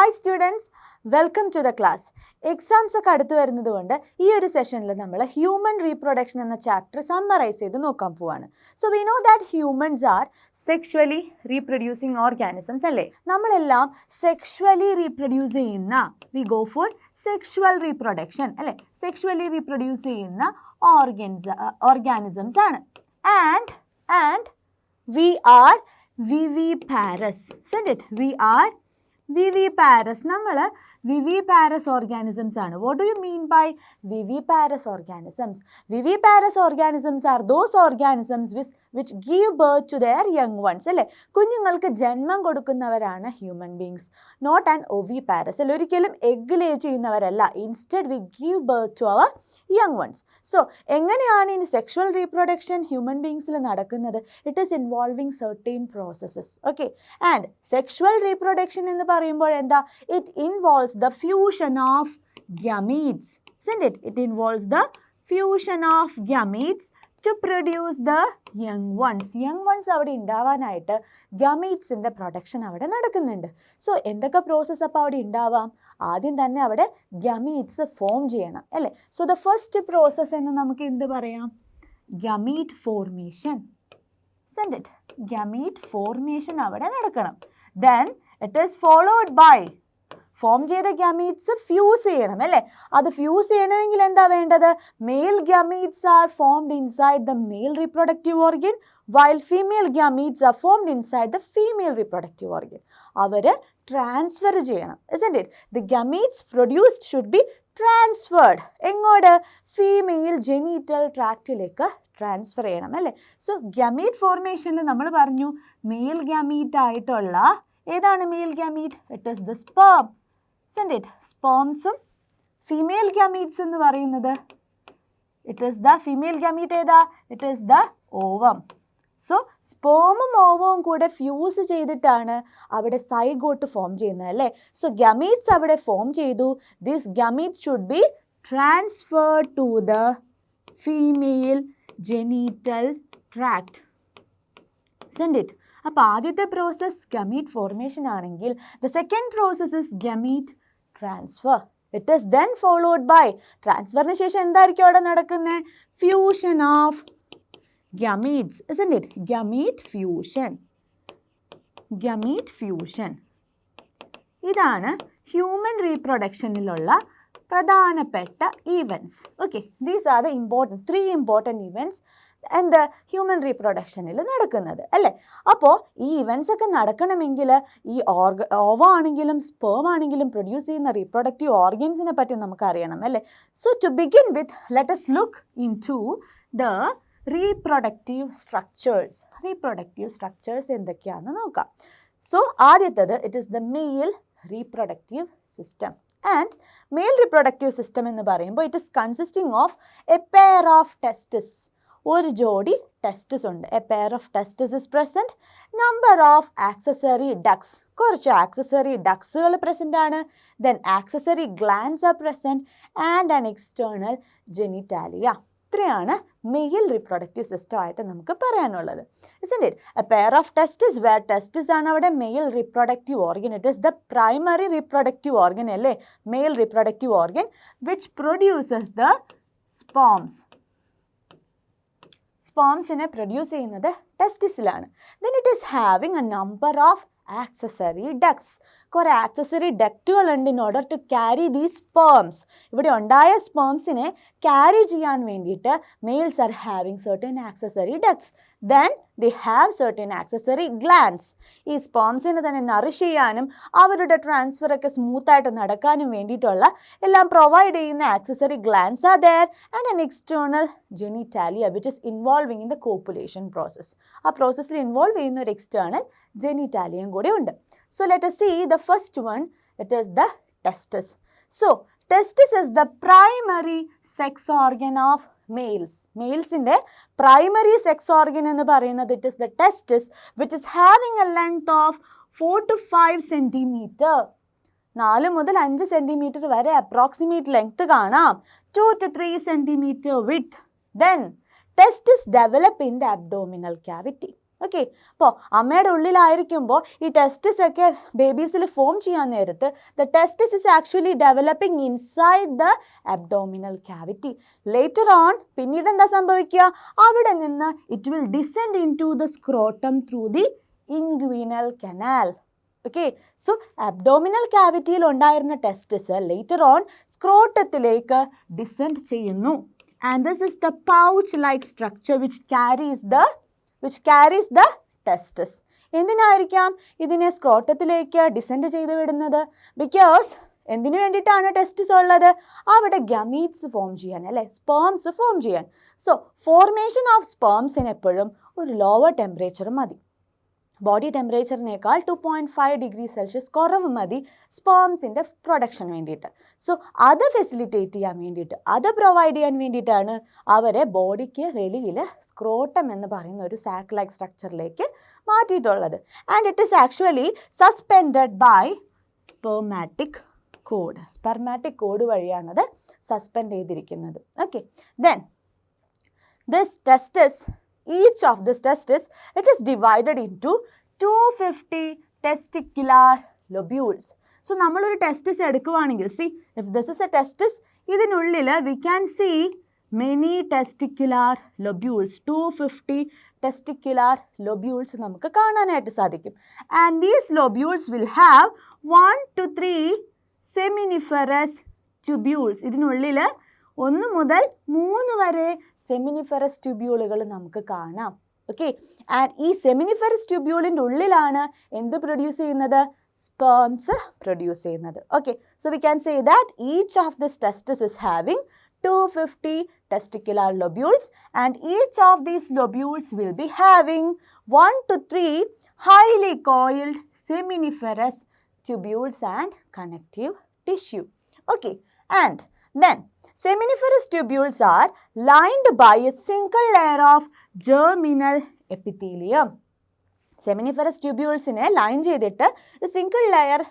Hi students, welcome to the class. Exams ഒക്കെ അടുത്ത് വരുന്നതുകൊണ്ട് ഈ ഒരു സെഷനിൽ നമ്മൾ ഹ്യൂമൻ റീപ്രൊഡക്ഷൻ എന്ന ചാപ്റ്റർ സമ്മറൈസ് ചെയ്ത് നോക്കാൻ പോവാണ്. So we know that humans are sexually reproducing organisms അല്ലേ? നമ്മളെല്ലാം സെക്ഷുവലി റീപ്രൊഡ്യൂസ് ചെയ്യുന്ന we go for sexual reproduction അല്ലേ? സെക്ഷുവലി റീപ്രൊഡ്യൂസ് ചെയ്യുന്ന ഓർഗാനിസംസ് ആണ്. And we are viviparous. Isn't it? We are viviparous. നമ്മൾ viviparous organisms ആണ്. What do you mean by viviparous organisms? Viviparous organisms are those organisms which give birth to their young ones. അല്ലേ? കുഞ്ഞുങ്ങൾക്ക് ജന്മം കൊടുക്കുന്നവരാണ് human beings. Not an oviparous. അല്ല, ഒരിക്കലും egg lay ചെയ്യുന്നവരല്ല. Instead we give birth to our young ones. So എങ്ങനെയാണ് ഇനി sexual reproduction human ബീങ്സിൽ നടക്കുന്നത്? It is involving certain processes. Okay, and sexual reproduction എന്ന് പറയുമ്പോൾ എന്താ? It involves the fusion of gametes, isn't it? It involves the fusion of gametes to produce the young ones. Young ones അവിടെ ഉണ്ടാവാനായിട്ട് ഗമീറ്റ്സിൻ്റെ production അവിടെ നടക്കുന്നുണ്ട്. So എന്തൊക്കെ process അപ്പോൾ അവിടെ ഉണ്ടാവാം? ആദ്യം തന്നെ അവിടെ ഗമീറ്റ്സ് ഫോം ചെയ്യണം അല്ലേ? സോ ദ ഫസ്റ്റ് പ്രോസസ്സ് എന്ന് നമുക്ക് എന്ത് പറയാം? Gamete formation. isn't it? Gamete formation അവിടെ നടക്കണം. Then it is followed by form ചെയ്ത ഗമീറ്റ്സ് ഫ്യൂസ് ചെയ്യണം അല്ലേ? അത് ഫ്യൂസ് ചെയ്യണമെങ്കിൽ എന്താ വേണ്ടത്? Male gametes are formed inside the male reproductive organ while female gametes are formed inside the female reproductive organ. അവർ ട്രാൻസ്ഫർ ചെയ്യണം. isn't it? The gametes produced should be transferred. എങ്ങോട്ട്? Female genital ട്രാക്റ്റിലേക്ക് transfer ചെയ്യണം അല്ലേ? So gamete ഫോർമേഷനിൽ നമ്മൾ പറഞ്ഞു mail gamete ആയിട്ടുള്ള ഏതാണ് male gamete? It is the sperm. isn't it? സ്പേംസും ഫീമെയിൽ ഗമീറ്റ്സ് എന്ന് പറയുന്നത് it is the female gamete ഏതാ? It is the ovum. So സ്പേമും ഓവവും കൂടെ ഫ്യൂസ് ചെയ്തിട്ടാണ് അവിടെ സൈഗോട്ട് ഫോം ചെയ്യുന്നത് അല്ലേ? സോ ഗമീറ്റ്സ് അവിടെ ഫോം ചെയ്തു. This gamete should be transferred to the female genital tract. isn't it? അപ്പോൾ ആദ്യത്തെ പ്രോസസ് ഗമീറ്റ് ഫോർമേഷൻ ആണെങ്കിൽ the second process is gamete transfer. It is then followed by ട്രാൻസ്ഫറിന് ശേഷം എന്തായിരിക്കും അവിടെ നടക്കുന്നത്? Fusion of gametes. isn't it? Gamete fusion. Gamete fusion ഇതാണ് human റീപ്രൊഡക്ഷനിലുള്ള പ്രധാനപ്പെട്ട events. Okay, these are the three important events എന്താ ഹ്യൂമൻ റീപ്രൊഡക്ഷനിൽ നടക്കുന്നത് അല്ലേ? അപ്പോൾ ഈ ഇവൻറ്റ്സ് ഒക്കെ നടക്കണമെങ്കിൽ ഈ ഓവാണെങ്കിലും സ്പേം ആണെങ്കിലും പ്രൊഡ്യൂസ് ചെയ്യുന്ന റീപ്രൊഡക്റ്റീവ് ഓർഗൻസിനെ പറ്റി നമുക്ക് അറിയണം അല്ലേ? So to begin with let us look into the reproductive structures. Reproductive structures എന്തൊക്കെയാണെന്ന് നോക്കാം. സോ ആദ്യത്തേത് it is the male reproductive system. And mail reproductive system എന്ന് പറയുമ്പോൾ it is consisting of A pair of tests. ഒരു ജോഡി tests ഉണ്ട്. A pair of tests is present. Number of accessory ducts. കുറച്ച് accessory ഡക്സുകൾ present ആണ്. Then accessory glands are present and an external genitalia. ഇത്രയാണ് mail reproductive system ആയിട്ട് നമുക്ക് പറയാനുള്ളത്. isn't it? A pair of testes where testes ആണ് അവിടെ male reproductive organ. It is the primary reproductive organ അല്ലേ? Male reproductive organ which produces the sperms. സ്പേംസിനെ produce ചെയ്യുന്നത് ടെസ്റ്റിസിലാണ്. Then it is having a number of accessory ducts. കുറേ accessory ഡക്റ്റുകൾ ഉണ്ട് in order to carry these sperms. ഇവിടെ ഉണ്ടായ സ്പേംസിനെ ക്യാരി ചെയ്യാൻ വേണ്ടിയിട്ട് males are having certain accessory ducts. Then they have certain accessory glands. ഈ സ്പേംസിനെ തന്നെ നറിഷ് ചെയ്യാനും അവരുടെ ട്രാൻസ്ഫറൊക്കെ സ്മൂത്തായിട്ട് നടക്കാനും വേണ്ടിയിട്ടുള്ള എല്ലാം പ്രൊവൈഡ് ചെയ്യുന്ന accessory glands are there and an external genitalia which is involving in the copulation process. ആ പ്രോസസ്സിൽ ഇൻവോൾവ് ചെയ്യുന്ന ഒരു എക്സ്റ്റേണൽ ജെനിറ്റാലിയം കൂടെ ഉണ്ട്. So let us see the first one. It is the testis. So testis is the primary sex organ of males. Malesinde primary sex organ ennu parayunnathu it is the testis, which is having a length of 4 to 5 centimeter. 4 മുതൽ 5 centimetre വരെ approximate length കാണാം. 2 to 3 centimeter width. Then testis develop in the abdominal cavity. Okay, അപ്പോൾ അമ്മയുടെ ഉള്ളിലായിരിക്കുമ്പോൾ ഈ ടെസ്റ്റിസ് ഒക്കെ ബേബീസിൽ form ചെയ്യാൻ നേരത്ത് the testis is actually developing inside the abdominal cavity. Later on പിന്നീട് എന്താ സംഭവിക്കുക, അവിടെ നിന്ന് it will descend into the scrotum through the inguinal canal. Okay, so abdominal ക്യാവിറ്റിയിൽ ഉണ്ടായിരുന്ന ടെസ്റ്റിസ് ലേറ്റർ ഓൺ സ്ക്രോട്ടത്തിലേക്ക് ഡിസെൻഡ് ചെയ്യുന്നു. And this is the pouch like structure which carries the testis. എന്തിനായിരിക്കാം ഇതിനെ സ്ക്രോട്ടത്തിലേക്ക് ഡിസെൻഡ് ചെയ്ത് വിടുന്നത്? ബിക്കോസ് എന്തിനു വേണ്ടിയിട്ടാണ് ടെസ്റ്റിസ് ഉള്ളത്? അവിടെ ഗമീറ്റ്സ് ഫോം ചെയ്യാൻ, അല്ലേ, സ്പേംസ് ഫോം ചെയ്യാൻ. സോ ഫോർമേഷൻ ഓഫ് സ്പേംസിന് എപ്പോഴും ഒരു ലോവർ ടെമ്പറേച്ചർ മതി. ബോഡി ടെമ്പറേച്ചറിനേക്കാൾ 2.5 ഡിഗ്രി സെൽഷ്യസ് കുറവ് മതി സ്പേംസിൻ്റെ പ്രൊഡക്ഷന് വേണ്ടിയിട്ട്. സോ അത് ഫെസിലിറ്റേറ്റ് ചെയ്യാൻ വേണ്ടിയിട്ട്, അത് പ്രൊവൈഡ് ചെയ്യാൻ വേണ്ടിയിട്ടാണ് അവരെ ബോഡിക്ക് വെളിയിൽ സ്ക്രോട്ടം എന്ന് പറയുന്ന ഒരു സാക്ക് ലൈക്ക് സ്ട്രക്ചറിലേക്ക് മാറ്റിയിട്ടുള്ളത്. And it is actually suspended by spermatic cord വഴിയാണത് സസ്പെൻഡ് ചെയ്തിരിക്കുന്നത്. Okay, then this testis, each of this testis, it is divided into 250 testicular lobules. So നമ്മളൊരു ടെസ്റ്റിസ് എടുക്കുകയാണെങ്കിൽ, see, if this is a testis, ഇതിനുള്ളിൽ we can see many testicular lobules, 250 testicular lobules നമുക്ക് കാണാനായിട്ട് സാധിക്കും. And these lobules will have 1 to 3 seminiferous tubules. ഇതിനുള്ളിൽ 1 മുതൽ 3 വരെ seminiferous ട്യൂബ്യൂളുകൾ നമുക്ക് കാണാം. ഓക്കെ, ആൻഡ് ഈ സെമിനിഫെറസ് ട്യൂബ്യൂളിൻ്റെ ഉള്ളിലാണ് എന്ത് പ്രൊഡ്യൂസ് ചെയ്യുന്നത്? സ്പേംസ് പ്രൊഡ്യൂസ് ചെയ്യുന്നത്. Okay, so we can say that each of this testis is having 250 testicular lobules, and each of these lobules will be having 1 to 3 highly coiled seminiferous tubules and connective tissue. Okay, and then seminiferous tubules are lined by a single layer of germinal epithelium. Seminiferous tubulesine line ചെയ്തിട്ട് a single layer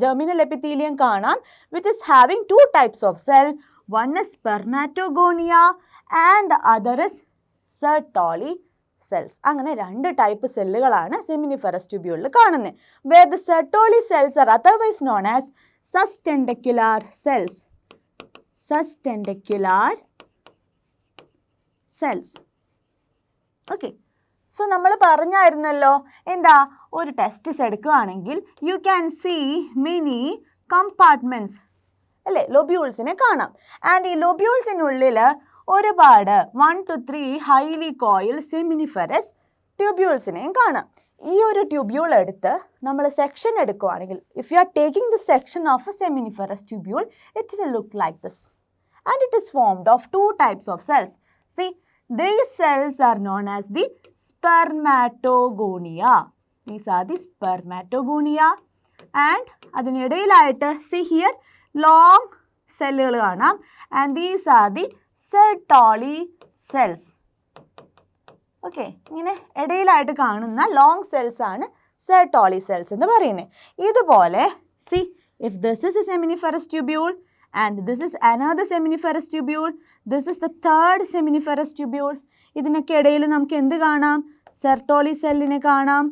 germinal epithelium കാണാം, which is having 2 types of cell. One is spermatogonia and the other is Sertoli cells. അങ്ങനെ 2 type സെല്ലുകളാണ് seminiferous tubule കാണുന്നത്. Where the Sertoli cells are otherwise known as sustentacular cells. Okay, so നമ്മൾ പറഞ്ഞായിരുന്നല്ലോ എന്താ, ഒരു testis എടുക്കുകയാണെങ്കിൽ you can see many compartments, അല്ലേ, ലൊബ്യൂൾസിനെ കാണാം. ആൻഡ് ഈ ലൊബ്യൂൾസിനുള്ളിൽ ഒരുപാട് 1 to 3 ഹൈലി കോയിൽ സെമിനിഫെറസ് ട്യൂബ്യൂൾസിനെയും കാണാം. ഈ ഒരു ട്യൂബ്യൂൾ എടുത്ത് നമ്മൾ സെക്ഷൻ എടുക്കുകയാണെങ്കിൽ, if you are taking the section of A seminiferous tubule, it will look like this. And it is formed of 2 types of cells. See, these cells are known as the spermatogonia. These are the spermatogonia. And അതിനിടയിലായിട്ട് see here long celluകൾ കാണാം. And these are the Sertoli cells. Okay, ഇങ്ങനെ ഇടയിലായിട്ട് കാണുന്ന long cells ആണ് Sertoli cells എന്ന് പറയുന്നത്. ഇതുപോലെ see, if this is a seminiferous tubule and this is another seminiferous tubule, this is the third seminiferous tubule. ഇതിനൊക്കെ ഇടയിൽ നമുക്ക് എന്ത് കാണാം? സെർട്ടോളി സെല്ലിനെ കാണാം,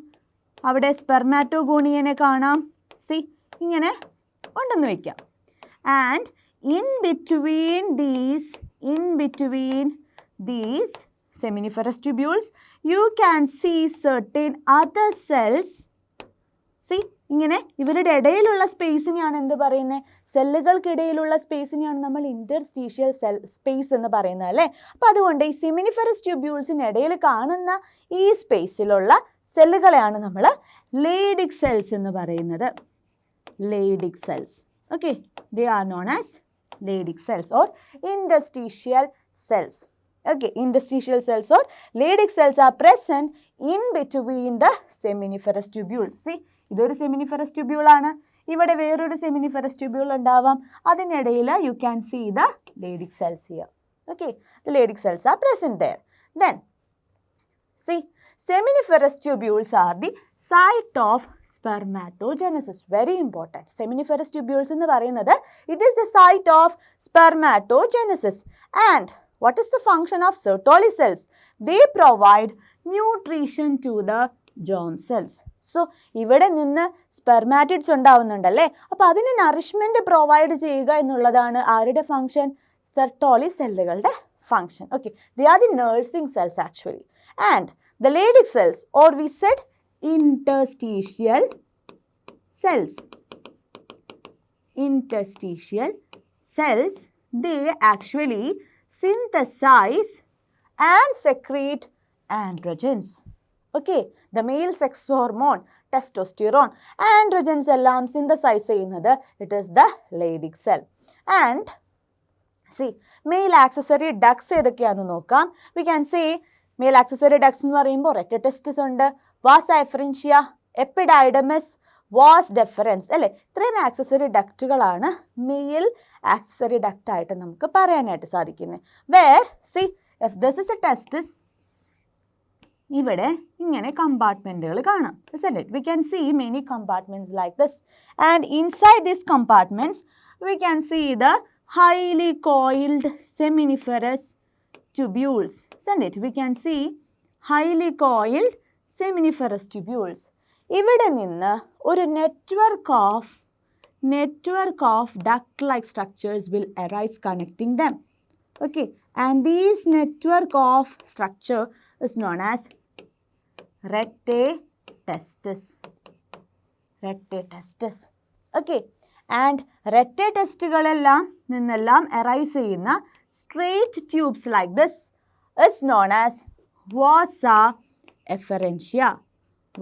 അവിടെ സ്പെർമാറ്റോഗോണിയനെ കാണാം. സി, ഇങ്ങനെ ഉണ്ടെന്ന് വയ്ക്കാം. And in between these seminiferous tubules, you can see certain other cells. See, ഇങ്ങനെ ഇവരുടെ ഇടയിലുള്ള സ്പേസിനെയാണ് എന്ത് പറയുന്നത്? സെല്ലുകൾക്കിടയിലുള്ള സ്പേസിനെയാണ് നമ്മൾ ഇൻറ്റർസ്റ്റീഷ്യൽ സെൽ സ്പേസ് എന്ന് പറയുന്നത്, അല്ലേ? അപ്പോൾ അതുകൊണ്ട് ഈ സെമിനിഫെറസ് ട്യൂബ്യൂൾസിന് ഇടയിൽ കാണുന്ന ഈ സ്പേസിലുള്ള സെല്ലുകളെയാണ് നമ്മൾ ലേഡിക് സെൽസ് എന്ന് പറയുന്നത്. Leydig cells. Okay, they are known as Leydig cells or interstitial cells. Okay, interstitial cells or Leydig cells are present in between the seminiferous tubules. See, ഇതൊരു seminiferous tubule ആണ്, ഇവിടെ വേറൊരു seminiferous tubule ഉണ്ടാവാം, അതിനിടയിൽ you can see the Leydig cells here. Okay, the Leydig cells are present there. Then, see, seminiferous tubules are the site of spermatogenesis. Very important. Seminiferous tubules എന്ന് പറയുന്നത് it is the site of spermatogenesis. And what is the function of Sertoli cells? They provide nutrition to the germ cells. So, ഇവിടെ നിന്ന് spermatids ഉണ്ടാവുന്നുണ്ടല്ലേ, അപ്പോൾ അതിന് nourishment provide ചെയ്യുക എന്നുള്ളതാണ് ആരുടെ function? Sertoli സെല്ലുകളുടെ function. Okay, they are the nursing cells actually. And the Leydig cells, or we said interstitial cells. Interstitial cells, they actually synthesize and secrete androgens. Okay, the male sex hormone testosterone, androgens എല്ലാം synthesize ചെയ്യുന്നത് it is the Leydig cell. And see, male accessory ducts ഏതൊക്കെയാണെന്ന് നോക്കാം. We can say male accessory ducts എന്ന് പറയുമ്പോൾ Testus ഉണ്ട്, vas efferentia, Epididymis, vas deferens അല്ലേ, ഇത്രയും accessory ഡക്റ്റുകളാണ് മെയിൽ ആക്സസറി ഡക്റ്റ് ആയിട്ട് നമുക്ക് പറയാനായിട്ട് സാധിക്കുന്നത്. Where see if this is a testis, ഇവിടെ ഇങ്ങനെ കമ്പാർട്ട്മെൻറ്റുകൾ കാണാം, isn't it? We can see many compartments like this, and inside these compartments we can see the highly coiled seminiferous tubules, isn't it? We can see highly coiled seminiferous tubules. ഇവിടെ നിന്ന് ഒരു network of duct-like structures will arise connecting them. Okay, and this network of structure is known as Reproductive. Okay, and Reproductive നിന്നെല്ലാം arise ചെയ്യുന്ന straight tubes like this is known as vasa efferentia.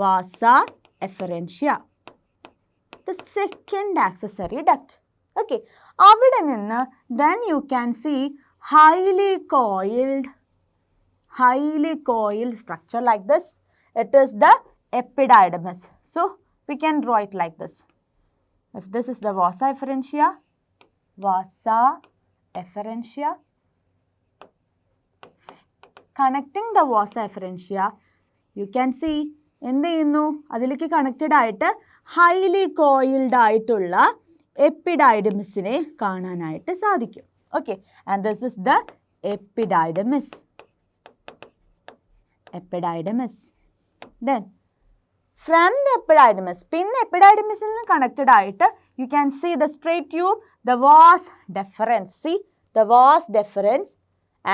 Vasa efferentia, the second accessory duct. Okay, അവിടെ നിന്ന് then you can see highly coiled structure like this. It is the Epididymis. So we can draw it like this. If this is the vasa efferentia, connecting the vasa efferentia, you can see എന്ത് ചെയ്യുന്നു, അതിലേക്ക് connected ആയിട്ട് highly coiled ആയിട്ടുള്ള എപ്പിഡൈഡമിസിനെ കാണാനായിട്ട് സാധിക്കും. Okay, and this is the epididymis. Then from the epididymis, പിന്നെ എപ്പിഡൈഡമിസിൽ നിന്ന് കണക്റ്റഡ് ആയിട്ട് you can see the straight tube, the vas deferens. See the vas deferens,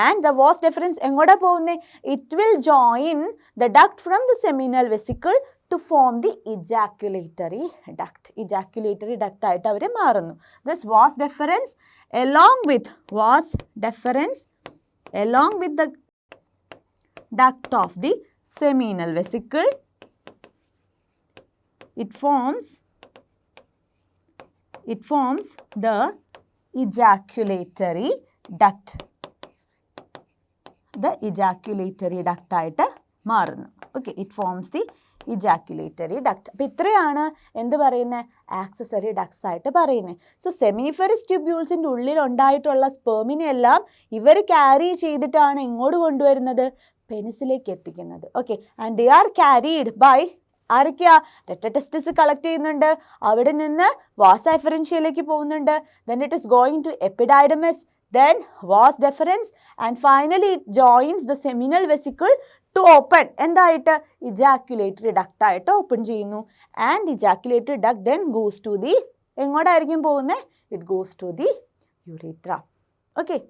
and the vas deferens എങ്ങോട്ടാ പോകുന്നത്? It will join the duct from the seminal vesicle to form the ejaculatory duct. Ejaculatory duct ആയിട്ട് അവർ മാറുന്നു. This vas deferens along with the duct of the seminal vesicle, it forms the ejaculatory duct. The ejaculatory duct ആയിട്ട് മാറുന്നു. Okay, it forms the ejaculatory duct. അപ്പോൾ ഇത്രയാണ് എന്ത് പറയുന്നത്, accessory ducts ആയിട്ട് പറയുന്നത്. സോ സെമിനിഫെറസ് ട്യൂബ്യൂൾസിൻ്റെ ഉള്ളിൽ ഉണ്ടായിട്ടുള്ള സ്പെർമിനെ എല്ലാം ഇവർ ക്യാരി ചെയ്തിട്ടാണ് ഇങ്ങോട്ട് കൊണ്ടുവരുന്നത്, പെനിസിലേക്ക് എത്തിക്കുന്നത്. Okay, and they are carried by ആരൊക്കെയാ? ടെസ്റ്റസ് കളക്ട് ചെയ്യുന്നുണ്ട്, അവിടെ നിന്ന് വാസ എഫറൻഷ്യയിലേക്ക് പോകുന്നുണ്ട്, then it is going to epididymis, then vas deferens, and finally it joins the seminal vesicle to open എന്തായിട്ട്? ejaculatory duct ആയിട്ട് ഓപ്പൺ ചെയ്യുന്നു. and ejaculatory duct then goes to the എങ്ങോട്ടായിരിക്കും പോകുന്നത്? it goes to the urethra. okay,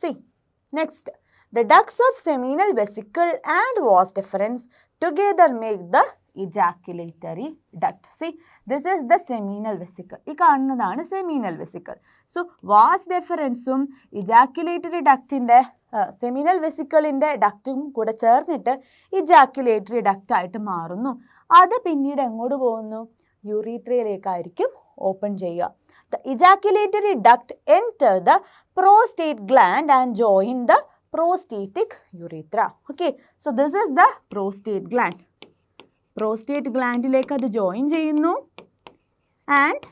see next, the ducts of seminal vesicle and vas deferens together make the ejaculatory duct. See, this is the seminal vesicle. ഈ കാണുന്നതാണ് seminal vesicle. So vas deferensഉം ejaculatory ductൻ്റെ seminal വെസിക്കിളിൻ്റെ ഡക്റ്റും കൂടെ ചേർന്നിട്ട് ഇജാക്യുലേറ്ററി duct ആയിട്ട് മാറുന്നു. അത് പിന്നീട് എങ്ങോട്ട് പോകുന്നു? യൂറീത്രയിലേക്കായിരിക്കും ഓപ്പൺ ചെയ്യുക. The ejaculatory duct enter the prostate gland and join the prostatic urethra. Okay, so this is the prostate gland. Prostate glandലേക്ക് അത് ജോയിൻ ചെയ്യുന്നു and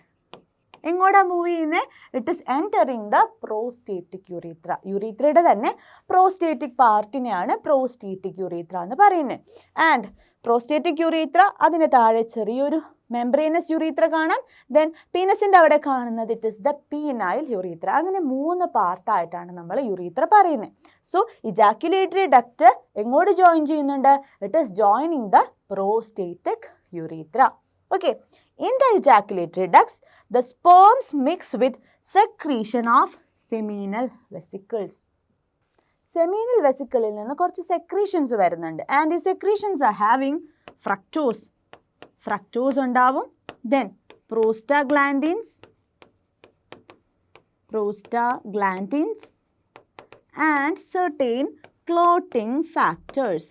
എങ്ങോട്ടാ മൂവ് ചെയ്യുന്നത്? It is entering the prostatic urethra. യുറീത്രയുടെ തന്നെ പ്രോസ്റ്റേറ്റിക് പാർട്ടിനെയാണ് പ്രോസ്റ്റേറ്റിക് യുറീത്ര എന്ന് പറയുന്നത്. And prostatic യുറീത്ര, അതിന് താഴെ ചെറിയൊരു മെംബ്രേനസ് യൂറീത്ര കാണാം. ദെൻ പീനസിൻ്റെ അവിടെ കാണുന്നത് it is the penile urethra. അങ്ങനെ 3 പാർട്ടായിട്ടാണ് നമ്മൾ യൂറീത്ര പറയുന്നത്. സോ ഇജാക്യുലേറ്ററി ഡക്റ്റ് എങ്ങോട്ട് ജോയിൻ ചെയ്യുന്നുണ്ട്? It is joining the prostatic urethra. Okay, in the ejaculatory ducts the sperms mix with secretion of seminal vesicles. സെമീനൽ വെസിക്കിളിൽ നിന്ന് കുറച്ച് സെക്രീഷൻസ് വരുന്നുണ്ട്. ആൻഡ് ഈ സെക്രീഷൻസ് ആർ ഹാവിങ് ഫ്രക്ടോസ് ഉണ്ടാവും. Then prostaglandins and certain clotting factors.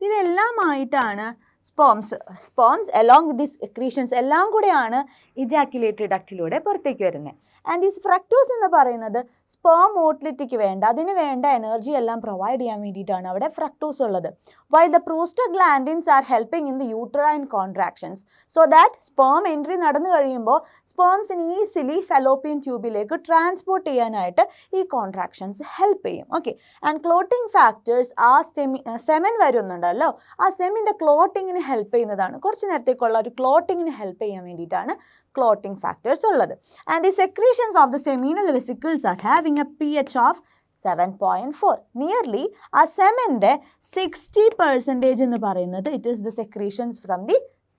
ഇതെല്ലാമായിട്ടാണ് സ്പേംസ് along with these secretions എല്ലാം കൂടെയാണ് ഇജാക്യുലേറ്ററി ഡക്റ്റിലൂടെ പുറത്തേക്ക് വരുന്നത്. ആൻഡ് ഈ ഫ്രക്ടോസ് എന്ന് പറയുന്നത് സ്പേം മോട്ടിലിറ്റിക്ക് വേണ്ട, അതിന് വേണ്ട എനർജി എല്ലാം പ്രൊവൈഡ് ചെയ്യാൻ വേണ്ടിയിട്ടാണ് അവിടെ ഫ്രക്ടോസ് ഉള്ളത്. While the prostaglandins are helping in the uterine contractions, so that sperm entry നടന്നു കഴിയുമ്പോൾ സ്പേംസിന് ഈസിലി ഫെലോപ്പിയൻ ട്യൂബിലേക്ക് ട്രാൻസ്പോർട്ട് ചെയ്യാനായിട്ട് ഈ കോൺട്രാക്ഷൻസ് ഹെൽപ്പ് ചെയ്യും. ഓക്കെ, ആൻഡ് ക്ലോട്ടിംഗ് ഫാക്ടേഴ്സ് ആ സെമൻ വരുന്നുണ്ടല്ലോ, ആ സെമിൻ്റെ ക്ലോട്ടിങ്ങിന് ഹെൽപ്പ് ചെയ്യുന്നതാണ്. കുറച്ച് നേരത്തേക്കുള്ള ഒരു ക്ലോട്ടിങ്ങിന് ഹെൽപ്പ് ചെയ്യാൻ വേണ്ടിയിട്ടാണ് clotting factors ഉള്ളത്. And the secretions of the seminal vesicles are having a pH of 7.4. Nearly ആ സെമൻ്റെ 60% എന്ന് പറയുന്നത് it is the secretions from the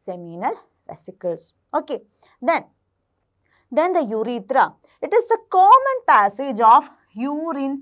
seminal vesicles. Okay, then the urethra. It is the common passage of urine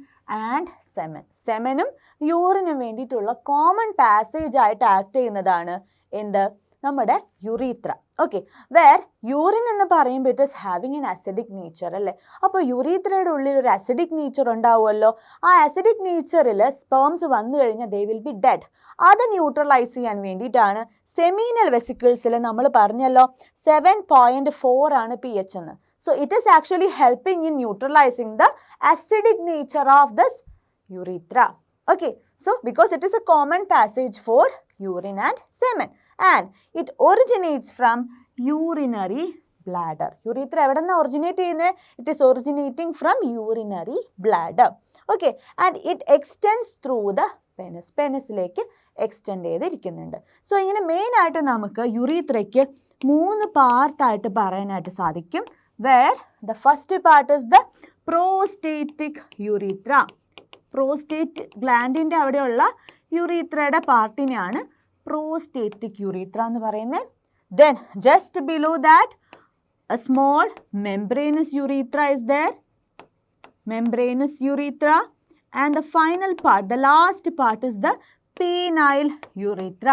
and semen. സെമനും യൂറിനും വേണ്ടിയിട്ടുള്ള common passage ആയിട്ട് act ചെയ്യുന്നതാണ് എന്ത്? നമ്മുടെ യുറീത്ര. Okay, where urine എന്ന് പറയുമ്പോൾ it is having N acidic nature അല്ലേ. അപ്പോൾ യുറീത്രയുടെ ഉള്ളിൽ ഒരു അസിഡിക് നേച്ചർ ഉണ്ടാവുമല്ലോ. ആ അസിഡിക് നേച്ചറിൽ സ്പേംസ് വന്നു കഴിഞ്ഞാൽ ദേ വിൽ ബി ഡെഡ്. അത് ന്യൂട്രലൈസ് ചെയ്യാൻ വേണ്ടിയിട്ടാണ് സെമീനൽ വെസിക്കിൾസിൽ നമ്മൾ പറഞ്ഞല്ലോ 7.4 ആണ് pH എന്ന്. So it is actually helping in neutralising the acidic nature of this urethra. Okay, so because it is a common passage for urine and semen and it originates from urinary bladder. Urethra എവിടെ നിന്നാണ് originate ചെയ്യുന്നത്? It is originating from urinary bladder. Okay, and it extends through the penis. പെനിസിലേക്ക് extend ചെയ്തിരിക്കുന്നുണ്ട്. So ഇങ്ങനെ മെയിനായിട്ട് നമുക്ക് യുറീത്രയ്ക്ക് 3 പാർട്ടായിട്ട് പറയാനായിട്ട് സാധിക്കും. Where the first part is the prostatic urethra. Prostate ഗ്ലാൻഡിൻ്റെ അവിടെയുള്ള യുറീത്രയുടെ പാർട്ടിനെയാണ് പ്രോസ്റ്റേറ്റിക് യൂറീത്ര എന്ന് പറയുന്നത്. Then just below that a small membranous urethra is there. Membranous urethra and the final part, the last part is the penile urethra.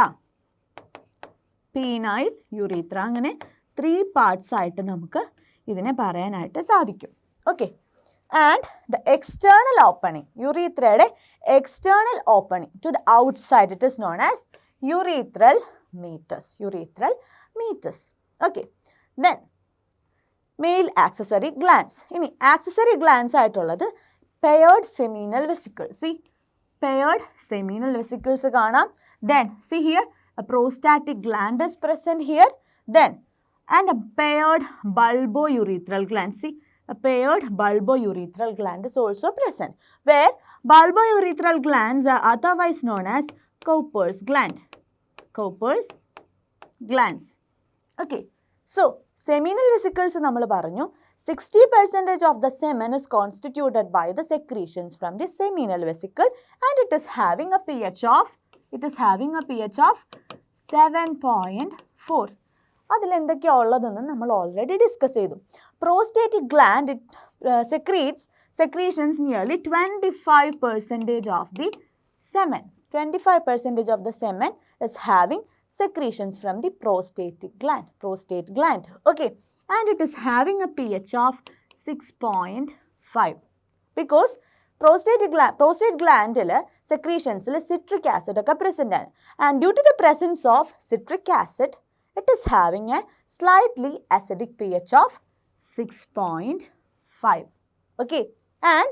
പീനൈൽ urethra. അങ്ങനെ 3 parts ആയിട്ട് നമുക്ക് ഇതിനെ പറയാനായിട്ട് സാധിക്കും. Okay, and the external opening, urethra external opening to the outside, it is known as urethral meatus. Okay, then male accessory glands. Ini accessory glands ആയിട്ടുള്ളത് paired seminal vesicles. See, paired seminal vesicles കാണാം. Then see here a prostatic gland is present here. Then and a paired bulbourethral gland. See, a paired bulbourethral gland is also present, where bulbourethral glands are otherwise known as Cowper's gland. Okay, so seminal vesicles നമ്മൾ പറഞ്ഞു 60% of the semen is constituted by the secretions from the seminal vesicle and it is having a pH of 7.4. അതിൽ എന്തൊക്കെയാണ് ഉള്ളതെന്ന് നമ്മൾ already discuss ചെയ്തു. Prostatic gland, it secretions nearly 25% of the semen. 25% of the semen is having secretions from the prostate gland. Okay, and it is having a pH of 6.5 because prostate gland secretions citric acid ഒക്കെ present ആണ്. And due to the presence of citric acid, it is having a slightly acidic pH of 6.5. Okay, and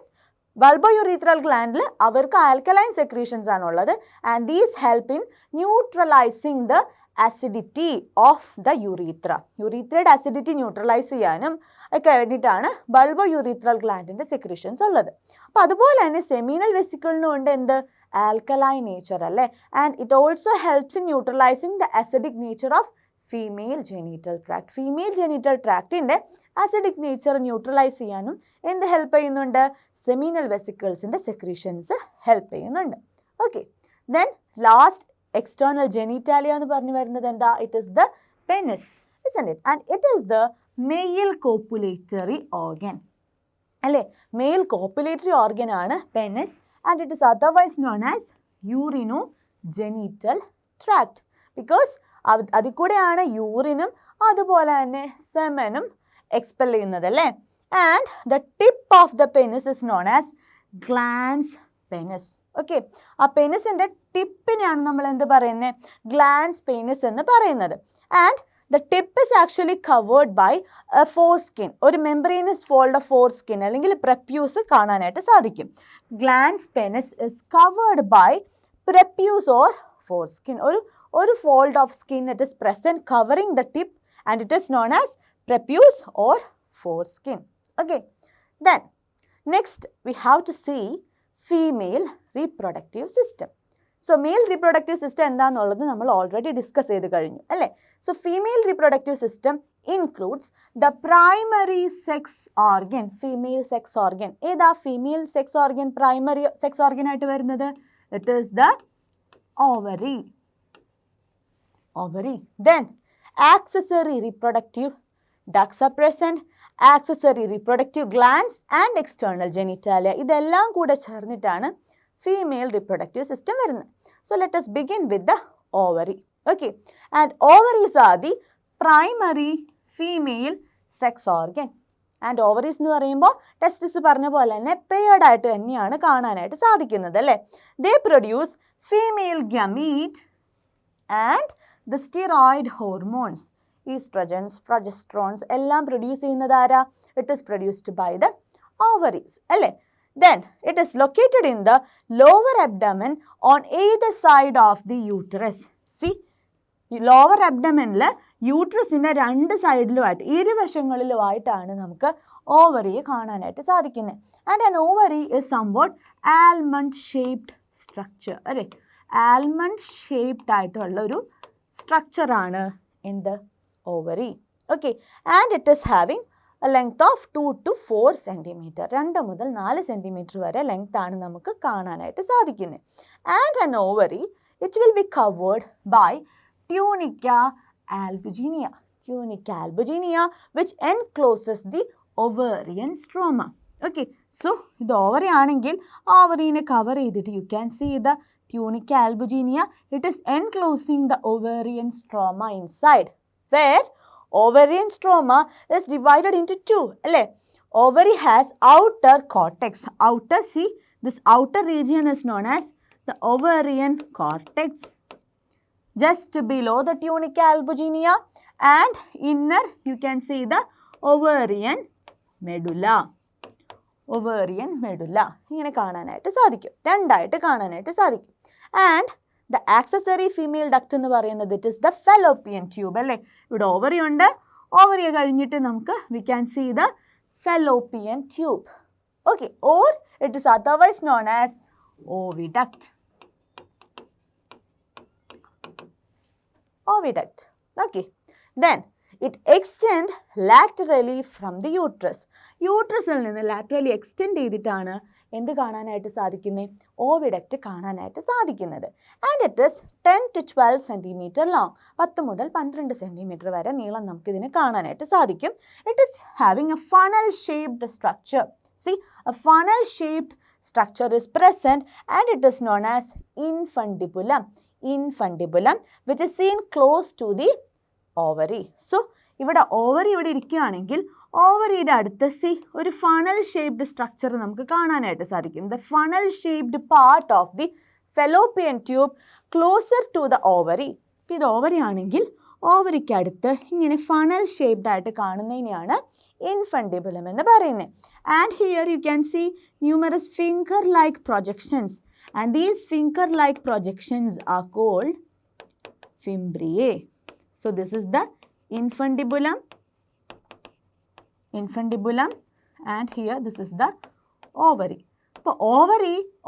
bulbourethral gland avarku alkaline secretions aanullathu and these help in neutralizing the acidity of the urethra. Urethral acidity neutralize ചെയ്യാനും ഒക്കെ വേണ്ടിയിട്ടാണ് bulbourethral gland secretions ഉള്ളത്. അപ്പോൾ അതുപോലെ തന്നെ seminal വെസിക്കിളിനും ഉണ്ട് എന്ത് alkaline nature alle, and it also helps in neutralizing the acidic nature of female genital tract. Female genital tract inde acidic nature neutralize cheyanum endu help cheyyunnundu? Seminal vesicles inde secretions help cheyyunnundu. Okay, then last external genitalia ennu parnu varunathu endha? It is the penis, isn't it? And it is the male copulatory organ. Alle, male copulatory organ aanu penis, and it is otherwise known as urinogenital tract, because അതിൽ കൂടെയാണ് യൂറിനും അതുപോലെ തന്നെ സെമനും expel ചെയ്യുന്നത് അല്ലേ. And the tip of the penis is known as glans penis. Okay, ആ പെനിസിൻ്റെ ടിപ്പിനെയാണ് നമ്മൾ എന്ത് പറയുന്നത്? ഗ്ലാൻസ് പെനിസ് എന്ന് പറയുന്നത്. And the tip is actually covered by a foreskin, ഒരു membranous fold of foreskin അല്ലെങ്കിൽ prepuce കാണാനായിട്ട് സാധിക്കും. Glans penis is covered by prepuce or foreskin. ഒരു fold of skin it is present covering the tip, and it is known as prepuce or foreskin. Okay, then next we have to see female reproductive system. So, male reproductive system എന്താണെന്നുള്ളത് നമ്മൾ already discuss ചെയ്ത് കഴിഞ്ഞു അല്ലേ. So female reproductive system includes the primary sex organ, female sex organ. ഏതാ female sex organ, primary sex organ ആയിട്ട് വരുന്നത്? It is the ovary. Then accessory reproductive ducts are present, accessory reproductive glands and external genitalia. ഇതെല്ലാം കൂടെ ചേർന്നിട്ടാണ് female reproductive system വരുന്നത്. So let us begin with the ovary. Okay, and ovaries are the primary female sex organ. And ovaries എന്ന് പറയുമ്പോൾ ടെസ്റ്റിസ് പറഞ്ഞ പോലെ തന്നെ paired ആയിട്ട് തന്നെയാണ് കാണാനായിട്ട് സാധിക്കുന്നത് അല്ലേ. They produce female gamete and the steroid hormones, estrogens, progesterones എല്ലാം പ്രൊഡ്യൂസ് ചെയ്യുന്നത് ആരാ? It is produced by the ovaries അല്ലേ. Then it is located in the lower abdomen on either side of the uterus. See, lower abdomen യൂട്രസിൻ്റെ രണ്ട് സൈഡിലുമായിട്ട് ഇരുവശങ്ങളിലുമായിട്ടാണ് നമുക്ക് ഓവറിയെ കാണാനായിട്ട് സാധിക്കുന്നത്. And an ovary is somewhat almond shaped structure അല്ലേ. Almond shaped ആയിട്ടുള്ള ഒരു സ്ട്രക്ചറാണ് എന്ത്? Ovary. Okay, and it is having a length of 2 to 4 cm. 2 മുതൽ 4 cm വരെ ലെങ്ത് ആണ് നമുക്ക് കാണാനായിട്ട് സാധിക്കുന്നത്. And an ovary, it will be covered by tunica albuginea. Tunica albuginea which encloses the ovarian stroma. Okay, so ഇത് ovary ആണെങ്കിൽ ഓവറിനെ cover ചെയ്തിട്ട് you can see the tunica albuginea. It is enclosing the ovarian stroma inside, where ovarian stroma is divided into two. Ovary has outer cortex. Outer, see, this outer region is known as the ovarian cortex, just below the tunica albuginea, and inner you can see the ovarian medulla. Ovarian medulla ഇങ്ങനെ കാണാനായിട്ട് സാധിക്കും, രണ്ടായിട്ട് കാണാനായിട്ട് സാധിക്കും. And the accessory female duct എന്ന് പറയുന്നത് it is the fallopian tube അല്ലേ. ഇവിടെ ഓവറി ഉണ്ട്, ഓവറി കഴിഞ്ഞിട്ട് നമുക്ക് we can see the fallopian tube. Okay, or it is otherwise known as oviduct. Oviduct. Okay, then it extends laterally from the uterus. യൂട്രസിൽ നിന്ന് laterally extend ചെയ്തിട്ടാണ് എന്ത് കാണാനായിട്ട് സാധിക്കുന്നത്? ഓവിഡക്റ്റ് കാണാനായിട്ട് സാധിക്കുന്നത്. And it is 10 to 12 cm long. 10 മുതൽ 12 cm വരെ നീളം നമുക്കിതിനെ കാണാനായിട്ട് സാധിക്കും. It is having A funnel shaped structure. See, a funnel shaped structure is present, and it is known as infundibulum. Infundibulum, which is seen close to the ovary. So, ഇവിടെ ovary ഇവിടെ ഇരിക്കുകയാണെങ്കിൽ ഓവറിയുടെ അടുത്ത് ഒരു ഫണൽ ഷേപ്ഡ് സ്ട്രക്ചർ നമുക്ക് കാണാനായിട്ട് സാധിക്കും. The funnel shaped part of the fallopian tube closer to the ovary. ഇപ്പോൾ ഇത് ഓവറി ആണെങ്കിൽ ഓവറിക്ക് അടുത്ത് ഇങ്ങനെ ഫണൽ ഷേപ്ഡ് ആയിട്ട് കാണുന്നതിനെയാണ് infundibulum എന്ന് പറയുന്നത്. And here you can see numerous finger like projections, and these finger like projections are called fimbriae. So this is the infundibulum, and here this is the ovary. അപ്പോൾ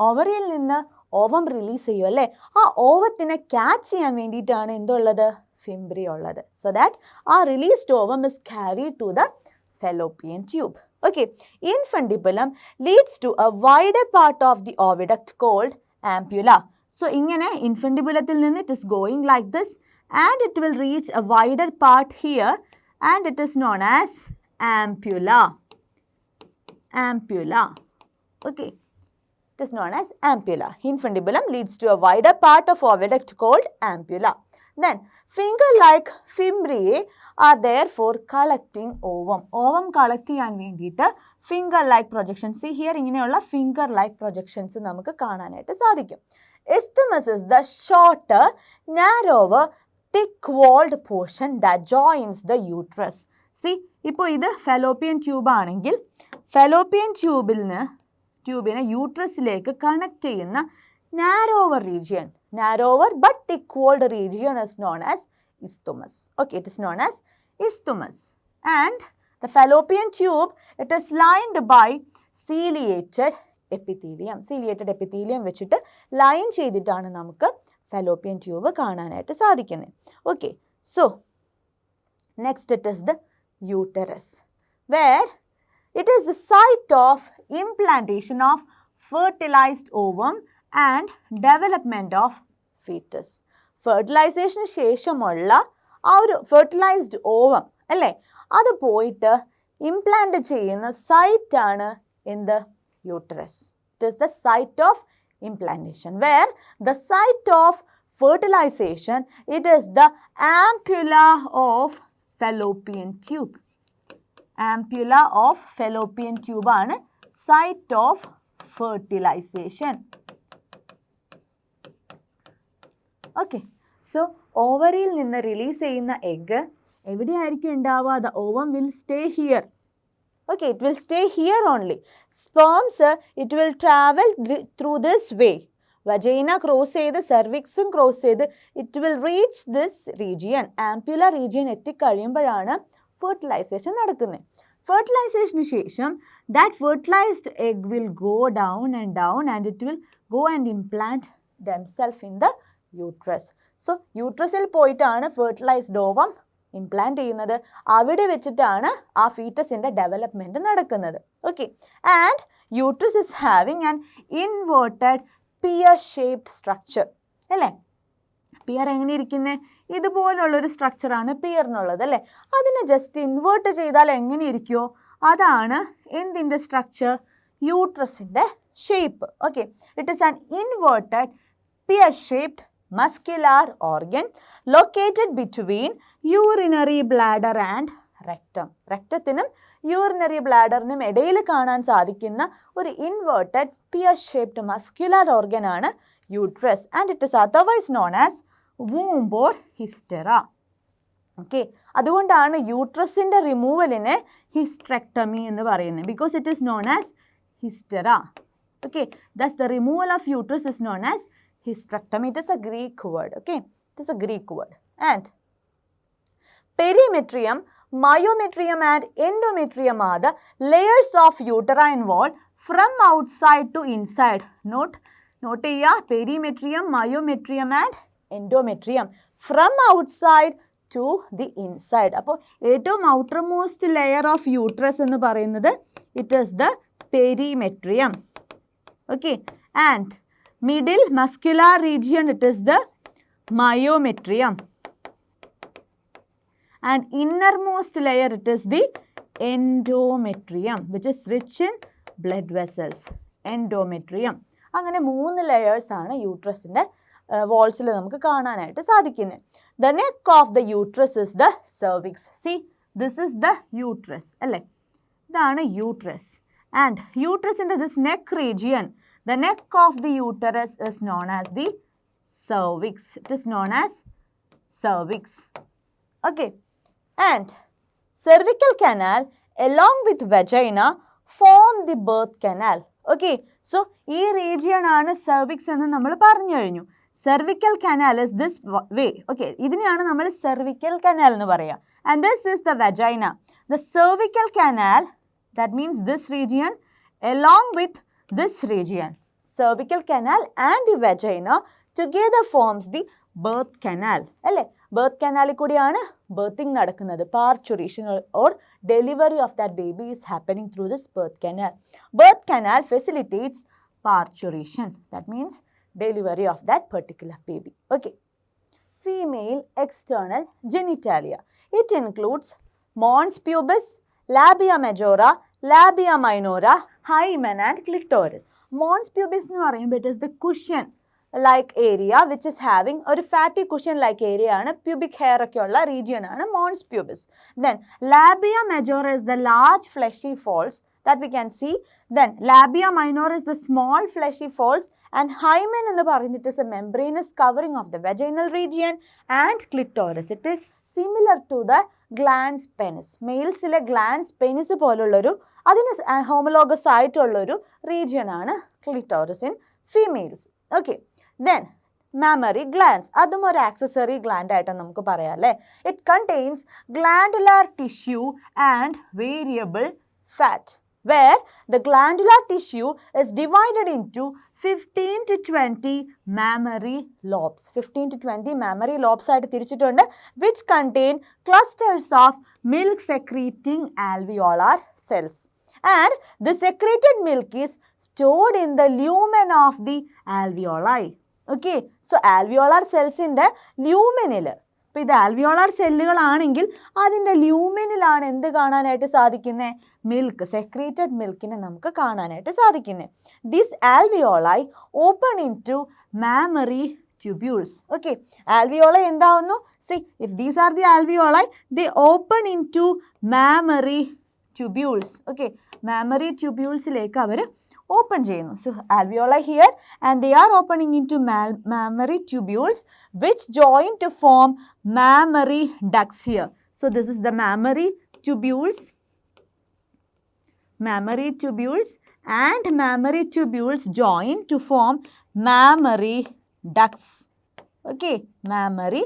ഓവറിയിൽ നിന്ന് ovum release ചെയ്യും അല്ലേ? ആ ഓവത്തിനെ catch ചെയ്യാൻ വേണ്ടിയിട്ടാണ് എന്തുള്ളത്? Fimbriae ഉള്ളത്. So that ആ released ovum is carried to the fallopian tube. Okay, infundibulum leads to a wider part of the oviduct called ampulla. So ingane infundibulathil ninnu it is going like this and it will reach a wider part here and it is known as ampulla. Ampulla. Okay, it is known as ampulla. Infundibulum leads to a wider part of oviduct called ampulla. Then finger-like fimbriae are there for collecting ovum. Ovum collect ചെയ്യാൻ വേണ്ടിയിട്ട് finger-like projections. See here ഇങ്ങനെയുള്ള finger-like projections നമുക്ക് കാണാനായിട്ട് സാധിക്കും. Isthmus is the shorter, narrower, thick-walled portion that joins the uterus. See, ഇപ്പോൾ ഇത് fallopian tube ആണെങ്കിൽ fallopian ട്യൂബിനെ യൂട്രസിലേക്ക് connect ചെയ്യുന്ന narrower region, narrower but thick-walled region is known as isthmus. Okay, it is known as isthmus. And the fallopian tube, it is lined by ciliated epithelium. Ciliated epithelium വെച്ചിട്ട് line ചെയ്തിട്ടാണ് നമുക്ക് fallopian tube കാണാനായിട്ട് സാധിക്കുന്നത്. Okay, so next it is the uterus, where it is the site of implantation of fertilized ovum and development of fetus. Fertilization ശേഷമുള്ള ആ ഒരു fertilised ovum അല്ലേ, അത് പോയിട്ട് ഇംപ്ലാന്റ് ചെയ്യുന്ന സൈറ്റ് ആണ് എന്ത്? Uterus. It is the site of implantation, where the site of fertilization, it is the ampulla of fallopian tube. Ampulla of fallopian tube ആണ് site of fertilization. Okay, so ovariയിൽ നിന്ന് release ചെയ്യുന്ന egg എവിടെയായിരിക്കും ഉണ്ടാവുക? The ovum will stay here. Okay, it will stay here only. Sperms, it will travel through this way. Vagina cross ചെയ്ത് cervixും cross ചെയ്ത് it will reach this region. Ampulla region എത്തിക്കഴിയുമ്പോഴാണ് fertilization നടക്കുന്നത്. Fertilization ശേഷം that fertilized egg will go down and it will go and implant themselves in the uterus. So യൂട്രസിൽ പോയിട്ടാണ് fertilised ovum implant ചെയ്യുന്നത്. അവിടെ വെച്ചിട്ടാണ് ആ ഫീറ്റസിൻ്റെ development നടക്കുന്നത്. Okay, and uterus is having an inverted pear shaped structure അല്ലേ? Peer എങ്ങനെ ഇരിക്കുന്നത്? ഇതുപോലുള്ളൊരു സ്ട്രക്ചറാണ് പിയറിനുള്ളത് അല്ലേ? അതിനെ ജസ്റ്റ് ഇൻവേർട്ട് ചെയ്താൽ എങ്ങനെ ഇരിക്കുമോ അതാണ് എന്തിൻ്റെ സ്ട്രക്ചർ? യൂട്രസിൻ്റെ shape. Okay, it is an inverted pear shaped muscular organ located between urinary bladder and rectum. rectത്തിനും urinary bladderനും ഇടയിൽ കാണാൻ സാധിക്കുന്ന ഒരു inverted pear-shaped muscular organ ആണ് uterus, and it is otherwise known as womb or hystera. Okay, അതുകൊണ്ടാണ് യൂട്രസിൻ്റെ റിമൂവലിനെ ഹിസ്റ്ററെക്ടമി എന്ന് പറയുന്നത്, because it is known as hystera. Okay, thus the removal of uterus is known as hysterectomy. It is a Greek word. Okay, it is a Greek word. And perimetrium, myometrium and endometrium are the layers of uterine wall from outside to inside. Note here, perimetrium, myometrium and endometrium from outside to the inside. അപ്പോൾ ഏറ്റവും outermost layer of uterus എന്ന് പറയുന്നത് it is the perimetrium. Okay, and middle muscular region, it is the myometrium, and innermost layer, it is the endometrium, which is rich in blood vessels. Endometrium. അങ്ങനെ 3 layers ആണ് യൂട്രസിൻ്റെ വാൾസിൽ നമുക്ക് കാണാനായിട്ട് സാധിക്കുന്നത്. The neck of the uterus is the cervix. See, this is the uterus അല്ലേ? ഇതാണ് uterus. And uterusൻ്റെ this neck region, the neck of the uterus is known as the cervix. It is known as cervix. Okay, and cervical canal along with vagina form the birth canal. Okay, so ഈ region ആണ് cervix എന്ന് നമ്മൾ പറഞ്ഞു കഴിഞ്ഞു. Cervical canal is this way. Okay, ഇതിനെയാണ് നമ്മൾ cervical canal എന്ന് പറയുക. And this is the vagina. The cervical canal, that means this region along with this region. cervical canal and the vagina together forms the birth canal. അല്ലേ? birth canal കൂടിയാണ് birthing നടക്കുന്നത്. Parturition or delivery of that baby is happening through this birth canal. Birth canal facilitates parturition. That means delivery of that particular baby. Okay. Female external genitalia. It includes mons pubis, labia majora, labia minora, hymen and clitoris. Mons pubis എന്ന് പറയുമ്പോൾ it is the cushion like area which is having a fatty cushion like area ആണ് pubic hair ഒക്കെ ഉള്ള region ആണ് mons pubis. Then labia majora is the large fleshy folds that we can see. Then labia minora is the small fleshy folds and hymen എന്ന് പറയുന്നത് it is a membranous covering of the vaginal region and clitoris. It is similar to the glans penis. മെയിൽസിലെ glans penis പോലുള്ളൊരു അതിന് homologous ആയിട്ടുള്ളൊരു region ആണ് clitoris in females. Okay. Then mammary glands. അതും ഒരു accessory gland ആയിട്ട് നമുക്ക് പറയാം അല്ലേ? It contains glandular tissue and variable fat, where the glandular tissue is divided into 15 to 20 mammary lobes. 15 to 20 mammary lobes ആയിട്ട് തിരിച്ചിട്ടുണ്ട്, which contain clusters of milk secreting alveolar cells. And the secreted milk is stored in the lumen of the alveoli. Okay, so alveolar cells in the lumenil. ഇപ്പോൾ ഇത് alveolar സെല്ലുകളാണെങ്കിൽ അതിൻ്റെ ല്യൂമിനിലാണ് എന്ത് കാണാനായിട്ട് സാധിക്കുന്നത്? Milk, secreted മിൽക്കിനെ നമുക്ക് കാണാനായിട്ട് സാധിക്കുന്നത്. This alveoli open into mammary tubules. Okay, alveoli എന്താവുന്നു? See, if these are the alveoli, they open into mammary tubules. Okay, mammary tubulesലേക്ക് our open ചെയ്യുന്നു. So alveoli here and they are opening into mammary tubules which join to form mammary ducts here. So this is the mammary tubules and mammary tubules join to form mammary ducts. Okay, mammary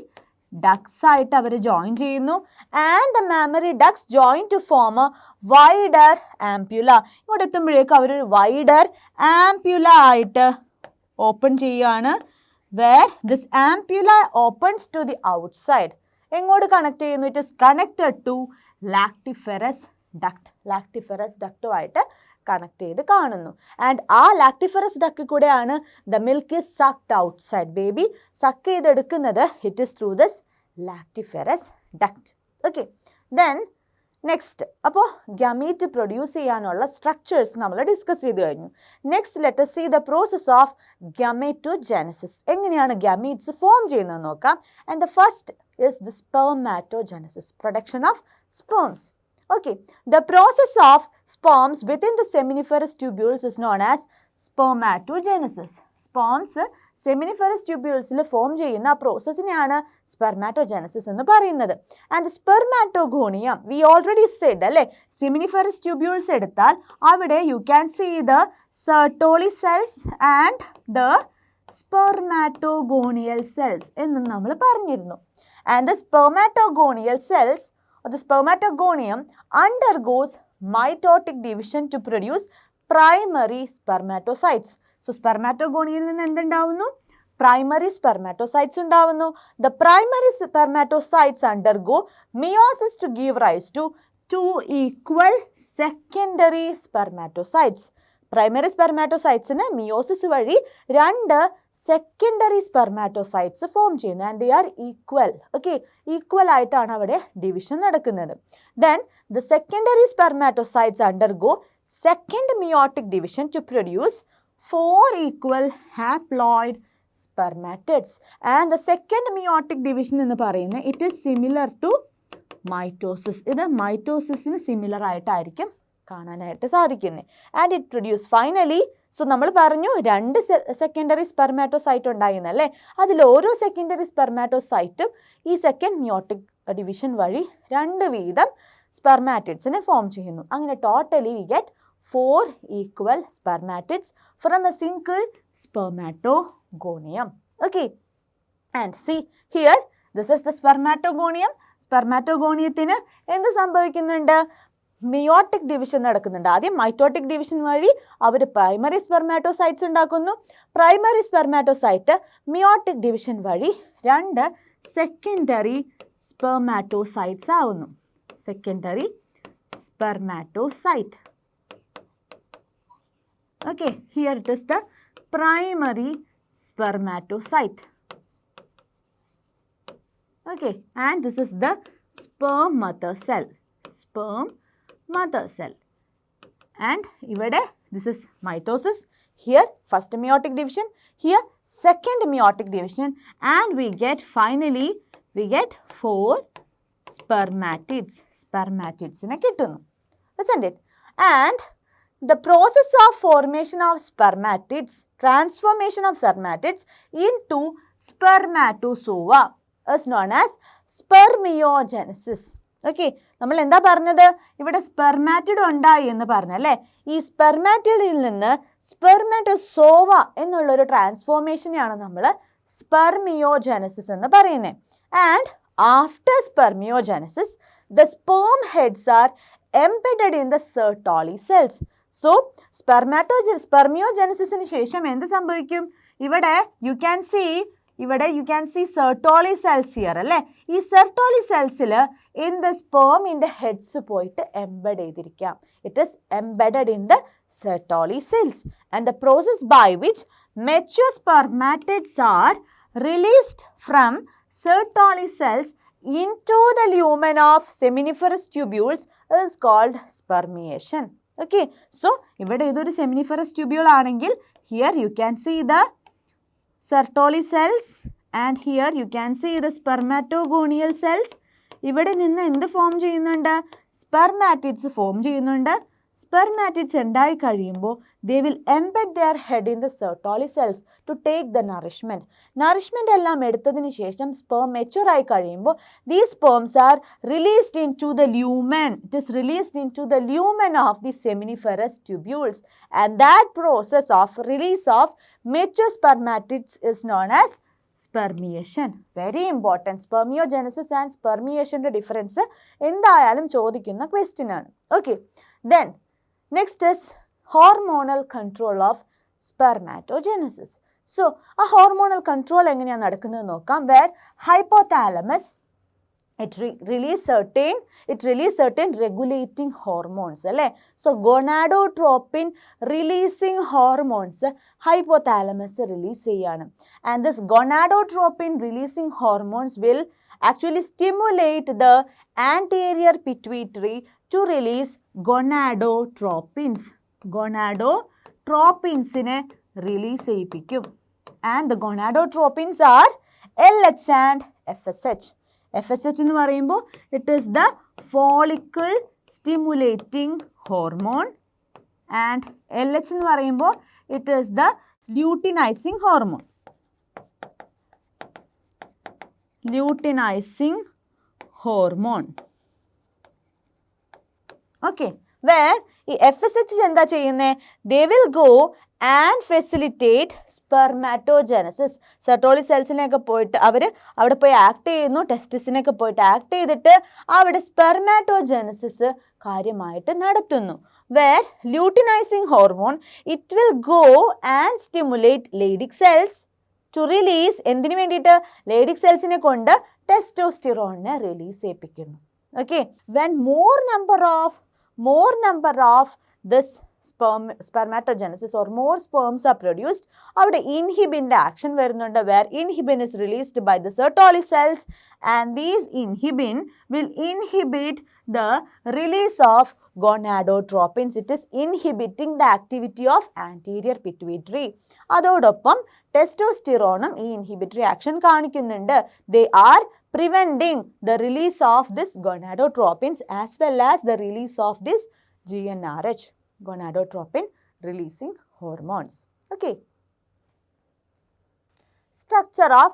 ducts ആയിട്ട് അവർ join ചെയ്യുന്നു and the mammary ducts join to form a wider ampulla. ഇങ്ങോട്ട് എത്തുമ്പോഴേക്കും അവരൊരു wider ampulla ആയിട്ട് open ചെയ്യുകയാണ്, where this ampulla opens to the outside. എങ്ങോട്ട് connect ചെയ്യുന്നു? It is connected to lactiferous ductuമായിട്ട് കണക്ട് ചെയ്ത് കാണുന്നു. ആൻഡ് ആ ലാക്ടിഫറസ് ഡക്ട് കൂടെയാണ് the milk is sucked outside. Baby suck ചെയ്തെടുക്കുന്നത് it is through this lactiferous duct. Okay, then next, അപ്പോൾ gamete produce ചെയ്യാനുള്ള സ്ട്രക്ചേഴ്സ് നമ്മൾ ഡിസ്കസ് ചെയ്ത് കഴിഞ്ഞു. Next let us see the process of gametogenesis. എങ്ങനെയാണ് gametes form ചെയ്യുന്നത് നോക്കാം. And the first is the spermatogenesis, production of sperms. Okay, the process of sperms within the seminiferous tubules is known as spermatogenesis. Sperms seminiferous tubules form ചെയ്യുന്ന പ്രോസസ്സിനെയാണ് spermatogenesis എന്ന് പറയുന്നത്. And the spermatogonium, we already said അല്ലേ, seminiferous tubules എടുത്താൽ അവിടെ you can see the Sertoli cells and the spermatogonial cells എന്ന് നമ്മൾ പറഞ്ഞിരുന്നു. And the spermatogonial cells or the spermatogonium undergoes mitotic division to produce primary spermatocytes. So spermatogonial നിന്ന് എന്തുണ്ടാവുന്നു? Primary spermatocytes ഉണ്ടാവുന്നു. The primary spermatocytes undergo meiosis to give rise to two equal secondary spermatocytes. Primary സ്പെർമാറ്റോസൈറ്റ്സിന് meiosis വഴി രണ്ട് secondary spermatocytes form ചെയ്യുന്നു. And they are equal. Okay, equal ആയിട്ടാണ് അവിടെ division നടക്കുന്നത്. Then the secondary spermatocytes undergo second meiotic division to produce 4 equal haploid spermatids. And the second meiotic division എന്ന് പറയുന്നത് it is similar to mitosis. ഇത് മൈറ്റോസിസിന് similar ആയിട്ടായിരിക്കും കാണാനായിട്ട് സാധിക്കുന്നത്. And it produce finally, so നമ്മൾ പറഞ്ഞു രണ്ട് സെക്കൻഡറി സ്പെർമാറ്റോസൈറ്റ് ഉണ്ടായിരുന്നല്ലേ, അതിൽ ഓരോ സെക്കൻഡറി സ്പെർമാറ്റോസൈറ്റും ഈ സെക്കൻഡ് മിയോട്ടിക് ഡിവിഷൻ വഴി രണ്ട് വീതം സ്പെർമാറ്റിഡ്സിനെ ഫോം ചെയ്യുന്നു. അങ്ങനെ totally we get 4 equal spermatids from a single spermatogonium. Okay, and see here, this is the spermatogonium. സ്പെർമാറ്റോഗോണിയത്തിന് എന്ത് സംഭവിക്കുന്നുണ്ട്? മിയോട്ടിക് ഡിവിഷൻ നടക്കുന്നുണ്ട്. ആദ്യം മൈറ്റോട്ടിക് ഡിവിഷൻ വഴി അവർ പ്രൈമറി സ്പെർമാറ്റോസൈറ്റ്സ് ഉണ്ടാക്കുന്നു. പ്രൈമറി സ്പെർമാറ്റോസൈറ്റ് മിയോട്ടിക് ഡിവിഷൻ വഴി 2 സെക്കൻഡറി സ്പെർമാറ്റോസൈറ്റ്സ് ആവുന്നു. Secondary spermatocyte. Okay, here it is the primary spermatocyte. Okay, and this is the sperm mother cell. Sperm mother cell. And ഇവിടെ this is mitosis. Here first meiotic division. Here second meiotic division. And we get finally 4 spermatids. Spermatids നെ കിട്ടുന്നു. Isn't it? And the process of formation of spermatids, transformation of spermatids into spermatozoa is known as spermiogenesis. Okay, നമ്മൾ എന്താ പറഞ്ഞത്? ഇവിടെ spermatid ഉണ്ടായി എന്ന് പറഞ്ഞല്ലേ. ഈ സ്പെർമാറ്റിഡിൽ നിന്ന് സ്പെർമാറ്റോസോവ എന്നുള്ളൊരു ട്രാൻസ്ഫോർമേഷനെയാണ് നമ്മൾ സ്പെർമിയോജെനസിസ് എന്ന് പറയുന്നത്. And after spermiogenesis the sperm heads are embedded in the Sertoli cells. So, spermiogenesis ശേഷം എന്ത് സംഭവിക്കും? ഇവിടെ you can see Sertoli cells here അല്ലേ. ഈ Sertoli cellsൽ in the sperm in the heads പോയിട്ട് embed ചെയ്തിരിക്കാം. It is embedded in the Sertoli cells. And the process by which mature spermatids are released from Sertoli cells into the lumen of seminiferous tubules is called spermiation. Okay, so ഇവിടെ ഇതൊരു seminiferous tubule ആണെങ്കിൽ here you can see the Sertoli cells and here you can see the spermatogonial cells. ഇവിടെ നിന്ന് എന്ത് form ചെയ്യുന്നുണ്ട്? സ്പെർമാറ്റിഡ്സ് form ചെയ്യുന്നുണ്ട്. Spermatids ഉണ്ടായി കഴിയുമ്പോൾ they will embed their head in the Sertoli cells to take the nourishment. Nourishment എല്ലാം എടുത്തതിന് ശേഷം sperm mature ആയി കഴിയുമ്പോൾ these sperms are released into the lumen. It is released into the lumen of the seminiferous tubules. And that process of release of mature spermatids is known as spermiation. Very important. Spermiogenesis and spermiation difference എന്തായാലും ചോദിക്കുന്ന question ആണ്. Okay, then next is hormonal control of spermatogenesis. So, a hormonal control എങ്ങനെയാണ് നടക്കുന്നത് നോക്കാം. Where hypothalamus it release certain regulating hormones അല്ലേ. So, gonadotropin releasing hormones hypothalamus release ചെയ്യാണ്. And this gonadotropin releasing hormones will actually stimulate the anterior pituitary to release gonadotropins. Gonadotropins-നെ release ചെയ്യിപ്പിക്കും. And the gonadotropins are LH and FSH. FSH എന്ന് പറയുമ്പോൾ it is the follicle stimulating hormone and LH എന്ന് പറയുമ്പോൾ it is the luteinizing hormone. Luteinizing hormone. Okay, where ഈ FSH എന്താ ചെയ്യുന്നത്? They will go and facilitate spermatogenesis. Sertoli cellsനെയൊക്കെ പോയിട്ട് അവിടെ പോയി ആക്ട് ചെയ്യുന്നു. ടെസ്റ്റിസിനൊക്കെ പോയിട്ട് ആക്ട് ചെയ്തിട്ട് അവിടെ സ്പെർമാറ്റോജെനസിസ് കാര്യമായിട്ട് നടത്തുന്നു. Where luteinizing hormone it will go and stimulate Leydig cells to release എന്തിനു വേണ്ടിയിട്ട്? Leydig cellsനെ കൊണ്ട് ടെസ്റ്റോസ്റ്റിറോണിനെ release ചെയ്യിപ്പിക്കുന്നു. Okay, when more number of this spermatogenesis or more sperms are produced, അവിടെ inhibin action വരുന്നുണ്ട്. Where inhibin is released by the Sertoli cells and these inhibin will inhibit the release of gonadotropins. It is inhibiting the activity of anterior pituitary. അതോടൊപ്പം ടെസ്റ്റോസ്റ്റിറോണും ഈ inhibitory action കാണിക്കുന്നുണ്ട്. They are preventing the release of this gonadotropins as well as the release of this GnRH, gonadotropin releasing hormones. Okay. Structure of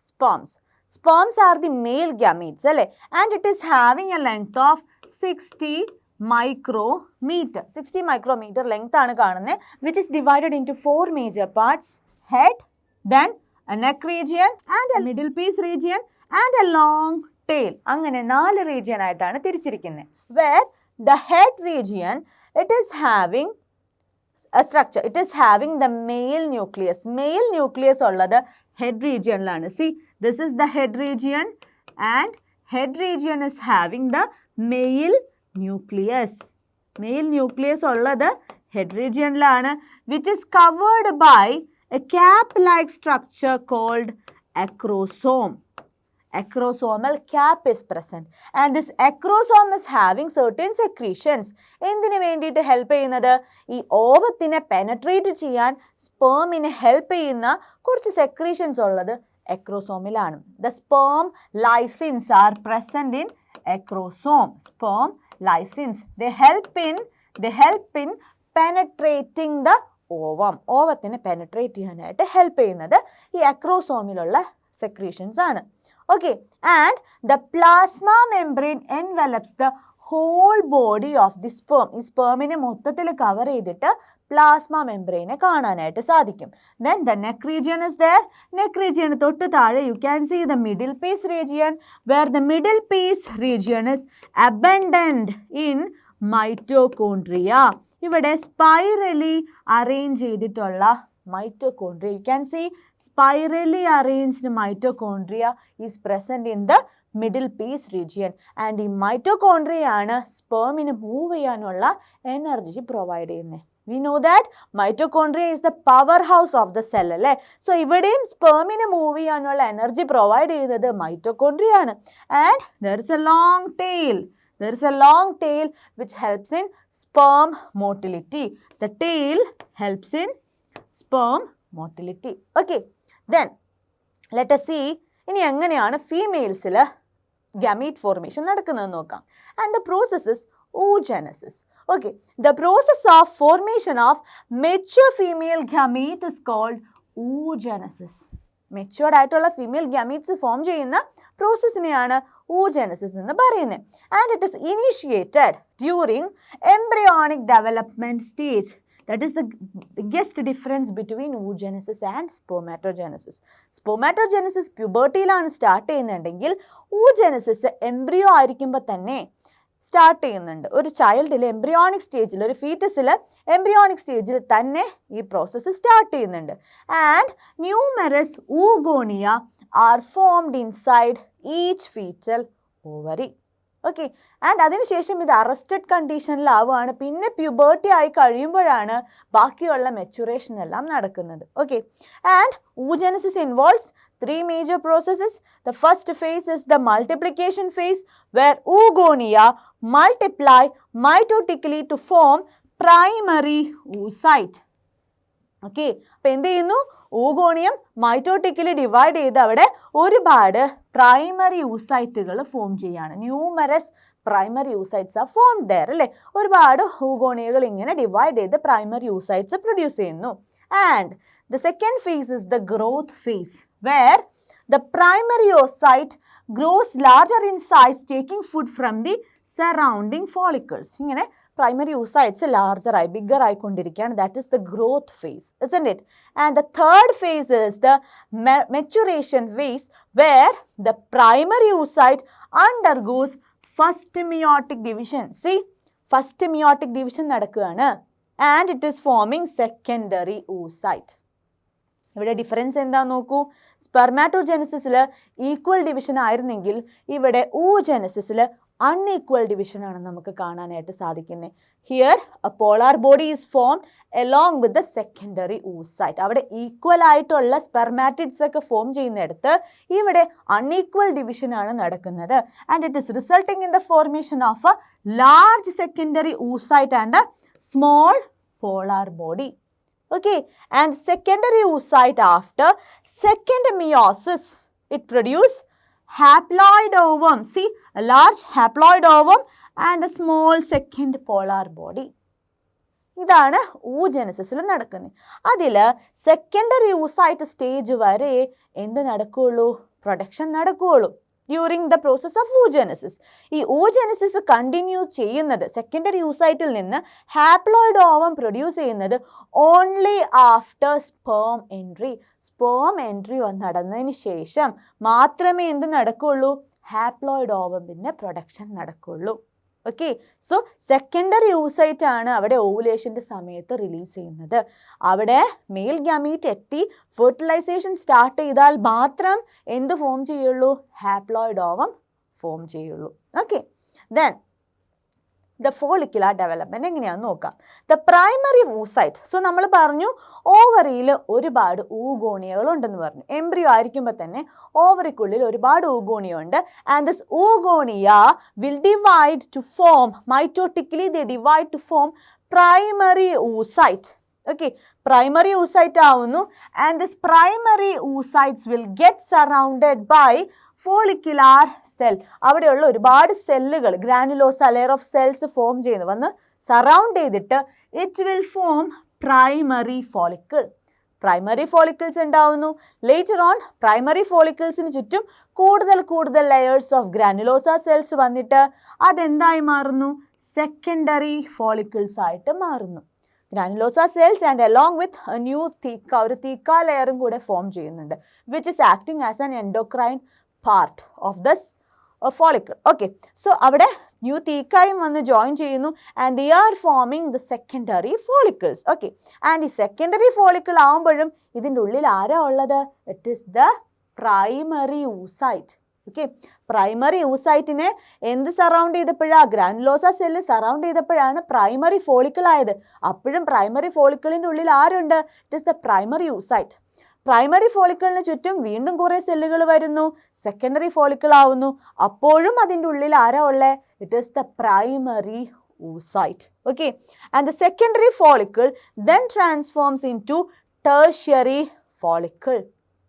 sperms. Sperms are the male gametes, and it is having a length of 60 micrometer. 60 micrometer length ആണ് കാണുന്നത്, which is divided into 4 major parts: head, then a neck region and a middle piece region and a long tail. അങ്ങനെ 4 region ആയിട്ടാണ് തിരിച്ചിരിക്കുന്നത്. Where the head region, it is having a structure. It is having the male nucleus. Male nucleus ഉള്ളത് head region-ലാണ്. See, this is the head region and head region is having the male nucleus. Male nucleus ഉള്ളത് head region-ലാണ്, which is covered by a cap-like structure called acrosome. Acrosomal cap is present and this acrosome is having certain secretions. എന്തിനു വേണ്ടിയിട്ട് help ചെയ്യുന്നത്? ഈ ഓവത്തിനെ penetrate ചെയ്യാൻ സ്പേമിനെ help ചെയ്യുന്ന കുറച്ച് secretions ഉള്ളത് acrosome-ലാണ്. The sperm lysins are present in acrosome. Sperm lysins, they help in penetrating the ovum. ഓവത്തിനെ penetrate ചെയ്യാനായിട്ട് ഹെൽപ്പ് ചെയ്യുന്നത് ഈ acrosome-ലുള്ള secretions ആണ്. Okay, and the plasma membrane envelops the whole body of the sperm. ഈ sperm-നെ മൊത്തത്തിൽ cover ചെയ്തിട്ട് plasma membrane കാണാനായിട്ട് സാധിക്കും. Then the neck region is there. Neck region തൊട്ട് താഴെ you can see the middle piece region, where the middle piece region is abundant in mitochondria. ഇവിടെ spirally arrange ചെയ്തിട്ടുള്ള mitochondria. You can see spirally arranged mitochondria is present in the middle piece region. And ഈ mitochondria ആണ് spermന് move ചെയ്യാനുള്ള energy provide ചെയ്യുന്നത്. We know that mitochondria is the powerhouse of the cell, അല്ലേ? So ഇവിടെയും spermന് move ചെയ്യാനുള്ള energy provide ചെയ്യുന്നത് mitochondria ആണ്. And there is a long tail. There is a long tail which helps in sperm motility. The tail helps in sperm motility. Okay, then let us see ഇനി എങ്ങനെയാണ് ഫീമെയിൽസിൽ gamete formation നടക്കുന്നത് നോക്കാം. And the process is oogenesis. Okay, the process of formation of mature female gamete is called oogenesis. Matured ആയിട്ടുള്ള female gametes form ചെയ്യുന്ന പ്രോസസ്സിനെയാണ് oogenesis എന്ന് പറയുന്നത്. And it is initiated during embryonic development stage. That is the biggest difference between oogenesis and spermatogenesis. Spermatogenesis pubertyയിലാണ് start ചെയ്യുന്നുണ്ടെങ്കിൽ oogenesis embryo ആയിരിക്കുമ്പോൾ തന്നെ start ചെയ്യുന്നുണ്ട്. ഒരു ചൈൽഡിൽ എംബ്രിയോണിക് സ്റ്റേജിൽ, ഒരു ഫീറ്റസിൽ എംബ്രിയോണിക് സ്റ്റേജിൽ തന്നെ ഈ പ്രോസസ്സ് സ്റ്റാർട്ട് ചെയ്യുന്നുണ്ട്. And numerous oogonia are formed inside each foetal ovary. Okay, and അതിനുശേഷം ഇത് അറസ്റ്റഡ് കണ്ടീഷനിലാവുകയാണ്. പിന്നെ പ്യൂബർട്ടി ആയി കഴിയുമ്പോഴാണ് ബാക്കിയുള്ള മെച്ചുറേഷൻ എല്ലാം നടക്കുന്നത്. Okay, and oogenesis involves three major processes. The first phase is the multiplication phase, where oogonia multiply mitotically to form primary oocyte. Okay, അപ്പോൾ എന്ത് ചെയ്യുന്നു? oogoണിയം മൈറ്റോട്ടിക്കലി ഡിവൈഡ് ചെയ്ത് അവിടെ ഒരുപാട് പ്രൈമറി ഊസൈറ്റുകൾ ഫോം ചെയ്യാണ്. Numerous primary oocytes are form there, അല്ലേ? ഒരുപാട് oogoണിയകൾ ഇങ്ങനെ ഡിവൈഡ് ചെയ്ത് പ്രൈമറി യൂസൈറ്റ്സ് പ്രൊഡ്യൂസ് ചെയ്യുന്നു. And the second phase is the growth phase, where the primary oocyte grows larger in size, taking food from the surrounding follicles. ഇങ്ങനെ primary oocytes larger ആയി, bigger ആയിക്കൊണ്ടിരിക്കുകയാണ്. That is the growth phase, isn't it? And the third phase is the maturation phase, where the primary oocyte undergoes first meiotic division. See, first meiotic division നടക്കുകയാണ്. And it is forming secondary oocyte. ഇവിടെ difference എന്താ നോക്കൂ. സ്പെർമാറ്റോജെനസിസിൽ equal division ആയിരുന്നെങ്കിൽ ഇവിടെ oogenesisൽ unequal division ആണ് നമുക്ക് കാണാനായിട്ട് സാധിക്കുന്നത്. Here A polar body is form along with the secondary oocyte. അവിടെ ഈക്വൽ ആയിട്ടുള്ള സ്പെർമാറ്റിഡ്സ് ഒക്കെ ഫോം ചെയ്യുന്നിടത്ത് ഇവിടെ അൺഈക്വൽ ഡിവിഷൻ ആണ് നടക്കുന്നത്. And it is resulting in the formation of A large secondary oocyte and A small polar body. Okay, and secondary oocyte after second meiosis, it produce haploid ovum. See, a large haploid ovum and a small second polar body. ഇതാണ് oogenesisൽ നടക്കുന്നത്. അതിൽ secondary oocyte stage വരെ എന്ത് നടക്കുകയുള്ളൂ? Production നടക്കുകയുള്ളൂ during the process of oogenesis. ഈ oogenesis continue ചെയ്യുന്നത്, secondary oocyteൽ നിന്ന് ഹാപ്ലോയിഡ് ഓവം പ്രൊഡ്യൂസ് ചെയ്യുന്നത് only after sperm entry. Sperm entry നടന്നതിന് ശേഷം മാത്രമേ എന്ത് നടക്കുകയുള്ളൂ? ഹാപ്ലോയിഡ് ഓവം പിന്നെ പ്രൊഡക്ഷൻ നടക്കുകയുള്ളൂ. ഓക്കെ. സോ സെക്കൻഡറി oocyte ആണ് അവിടെ ഓവുലേഷൻ്റെ സമയത്ത് റിലീസ് ചെയ്യുന്നത്. അവിടെ മെയിൽ ഗാമീറ്റ് എത്തി ഫെർട്ടിലൈസേഷൻ സ്റ്റാർട്ട് ചെയ്താൽ മാത്രം എന്ത് ഫോം ചെയ്യുള്ളൂ? ഹാപ്ലോയിഡ് ഓവം ഫോം ചെയ്യുള്ളൂ. Okay. Then the follicular development എങ്ങനെയാണെന്ന് നോക്കാം. The primary oocyte. സോ നമ്മൾ പറഞ്ഞു ഓവറിയിൽ ഒരുപാട് ഊഗോണിയകൾ ഉണ്ടെന്ന് പറഞ്ഞു. എംബ്രിയോ ആയിരിക്കുമ്പോൾ തന്നെ ഓവറിക്കുള്ളിൽ ഒരുപാട് ഊഗോണിയ ഉണ്ട്. And this oogonia will divide to form mitotically they divide to form primary oocyte. Okay, primary oocyte ആവുന്നു. And this primary oocytes will get surrounded by follicular cell. അവിടെയുള്ള ഒരുപാട് സെല്ലുകൾ granulosa layer of cells form ചെയ്യുന്നു. വന്ന് surround ചെയ്തിട്ട് it will form primary follicle. Primary follicles ഉണ്ടാവുന്നു. Later on primary ഫോളിക്കിൾസിന് ചുറ്റും കൂടുതൽ ലെയേഴ്സ് ഓഫ് ഗ്രാനുലോസ സെൽസ് വന്നിട്ട് അതെന്തായി മാറുന്നു? സെക്കൻഡറി ഫോളിക്കിൾസ് ആയിട്ട് മാറുന്നു. Granulosa cells and along with new theca, ഒരു തീക്ക ലെയറും കൂടെ ഫോം ചെയ്യുന്നുണ്ട്, which is acting as an endocrine part of this follicle. Okay, so അവിടെ ന്യൂ തീക്കായും വന്ന് ജോയിൻ ചെയ്യുന്നു and they are forming the secondary follicles. Okay, and ഈ secondary follicle ആവുമ്പോഴും ഇതിൻ്റെ ഉള്ളിൽ ആരാ ഉള്ളത്? It is the primary oocyte. Okay, primary oocyteനെ എന്ത് സറൗണ്ട് ചെയ്തപ്പോഴാണ്? ഗ്രാനുലോസ സെല്ല് സറൗണ്ട് ചെയ്തപ്പോഴാണ് പ്രൈമറി ഫോളിക്കിൾ ആയത്. അപ്പോഴും പ്രൈമറി ഫോളിക്കിളിൻ്റെ ഉള്ളിൽ ആരുണ്ട്? It is the primary oocyte. Primary ഫോളിക്കിളിന് ചുറ്റും വീണ്ടും കുറേ സെല്ലുകൾ വരുന്നു, സെക്കൻഡറി ഫോളിക്കിൾ ആവുന്നു. അപ്പോഴും അതിൻ്റെ ഉള്ളിൽ ആരാ ഉള്ളത്? It is the primary oocyte. Okay, and the secondary follicle then transforms into tertiary follicle.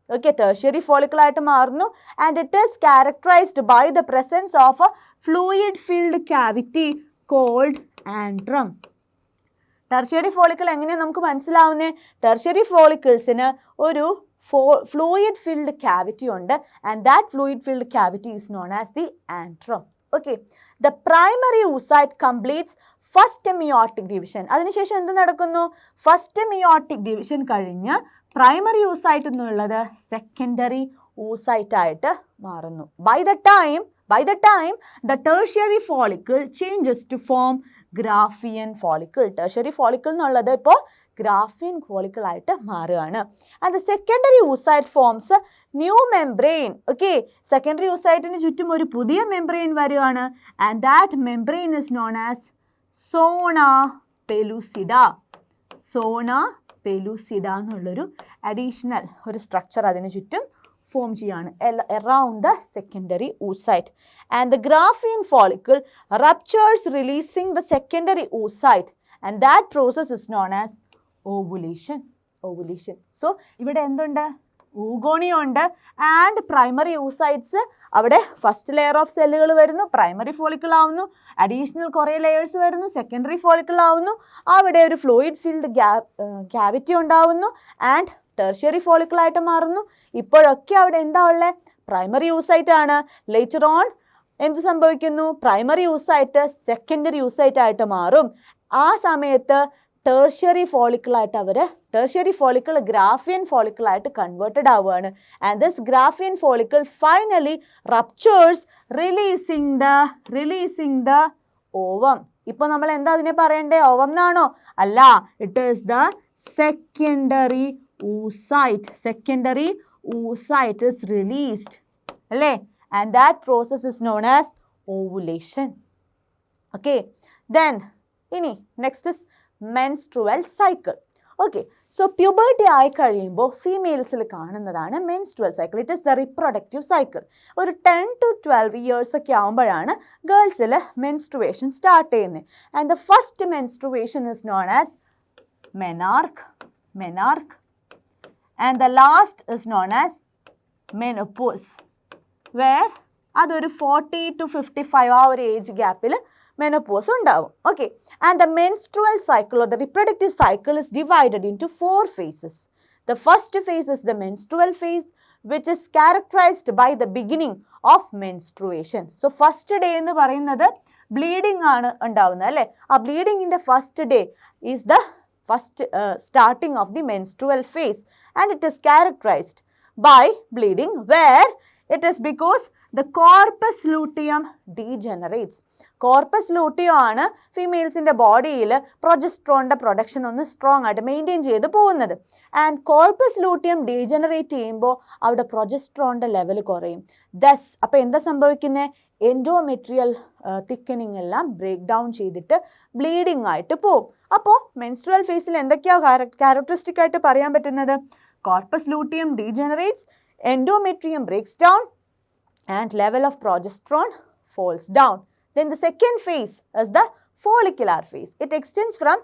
Okay, tertiary follicle ആയിട്ട് മാറുന്നു and it is characterized by the presence of a fluid filled cavity called antrum. Tertiary follicle എങ്ങനെയാണ് നമുക്ക് മനസ്സിലാവുന്നത്? Tertiary ഫോളിക്കിൾസിന് ഒരു fluid filled cavity ഉണ്ട് and that fluid filled cavity is known as the antrum. Okay, the primary oocyte completes first meiotic division. അതിനുശേഷം എന്ത് നടക്കുന്നു? First meiotic division കഴിഞ്ഞ് പ്രൈമറി oocyte എന്നുള്ളത് സെക്കൻഡറി oocyte ആയിട്ട് മാറുന്നു. By the time the tertiary follicle changes to form Graafian follicle. Tertiary follicle എന്നുള്ളത് ഇപ്പോൾ Graafian follicle ആയിട്ട് മാറുകയാണ്. And the secondary oocyte forms new membrane. Okay, secondary oocyteന് ചുറ്റും ഒരു പുതിയ മെംബ്രെയിൻ വരികയാണ് and that membrane is known as zona pellucida. Zona pellucida എന്നുള്ളൊരു അഡീഷണൽ ഒരു സ്ട്രക്ചർ അതിന് ചുറ്റും ഫോം ചെയ്യാണ് around the secondary oocyte. And the Graafian follicle ruptures, releasing the secondary oocyte, and that process is known as ovulation. So ഇവിടെ എന്തുണ്ട്? Oogonia ഉണ്ട് and primary oocytes. അവിടെ first layer of സെല്ലുകൾ വരുന്നു, പ്രൈമറി ഫോളിക്കിൾ ആവുന്നു, additional കുറേ layers വരുന്നു, secondary follicle ആവുന്നു, അവിടെ ഒരു ഫ്ലൂയിഡ് ഫിൽഡ് ക്യാവിറ്റി ഉണ്ടാവുന്നു ആൻഡ് ടെർഷ്യറി ഫോളിക്കിൾ ആയിട്ട് മാറുന്നു. ഇപ്പോഴൊക്കെ അവിടെ എന്താ ഉള്ളത്? പ്രൈമറി oocyte ആണ്. ലേറ്റർ ഓൺ എന്ത് സംഭവിക്കുന്നു? പ്രൈമറി oocyte സെക്കൻഡറി oocyte ആയിട്ട് മാറും. ആ സമയത്ത് ടെർഷ്യറി ഫോളിക്കിൾ ഗ്രാഫിയൻ ഫോളിക്കിൾ ആയിട്ട് കൺവേർട്ടഡ് ആവുകയാണ്. And this ഗ്രാഫിയൻ follicle finally ruptures, releasing the ovum. ഇപ്പോൾ നമ്മൾ എന്താ അതിനെ പറയണ്ടേ? ഓവം എന്നാണോ? അല്ല, it is the secondary oocyte. Secondary oocyte is released, അല്ലേ? And that process is known as ovulation. Okay, then ഇനി next is menstrual cycle. Okay, so puberty ആയി കഴിയുമ്പോൾ ഫീമെയിൽസിൽ കാണുന്നതാണ് menstrual cycle. It is the reproductive cycle. ഒരു 10 to 12 years ഒക്കെ ആകുമ്പോഴാണ് ഗേൾസിൽ menstruation start ചെയ്യുന്നത്. And the first menstruation is known as menarche. And the last is known as menopause, where അതൊരു 40 to 55 ആ ഒരു ഏജ് ഗ്യാപ്പിൽ menopause ഉണ്ടാവും. Okay, and the menstrual cycle or the reproductive cycle is divided into 4 phases. The first phase is the menstrual phase, which is characterized by the beginning of menstruation. So first day എന്ന് പറയുന്നത് bleeding ആണ് ഉണ്ടാവുന്നത്, അല്ലേ? ആ ബ്ലീഡിങ്ങിൻ്റെ first day is the first starting of the menstrual phase, and it is characterized by bleeding, where It is because the corpus luteum degenerates. Corpus luteum ആണ് ഫീമെയിൽസിൻ്റെ ബോഡിയിൽ പ്രൊജസ്ട്രോണിൻ്റെ production ഒന്ന് സ്ട്രോങ് ആയിട്ട് മെയിൻറ്റെയിൻ ചെയ്ത് പോകുന്നത്. ആൻഡ് കോർപ്പസ് ലൂട്ടിയം ഡീജനറേറ്റ് ചെയ്യുമ്പോൾ അവിടെ പ്രൊജസ്ട്രോണിൻ്റെ level കുറയും. Thus അപ്പോൾ എന്താ സംഭവിക്കുന്നത്? എൻഡോമെട്രിയൽ തിക്കനിങ് എല്ലാം ബ്രേക്ക് ഡൗൺ ചെയ്തിട്ട് ബ്ലീഡിങ് ആയിട്ട് പോകും. അപ്പോൾ മെൻസ്ട്രുവൽ ഫേസിൽ എന്തൊക്കെയാണ് ക്യാരക്ടറിസ്റ്റിക് ആയിട്ട് പറയാൻ പറ്റുന്നത്? Corpus luteum degenerates, endometrium breaks down, and level of progesterone falls down. Then the second phase is the follicular phase. It extends from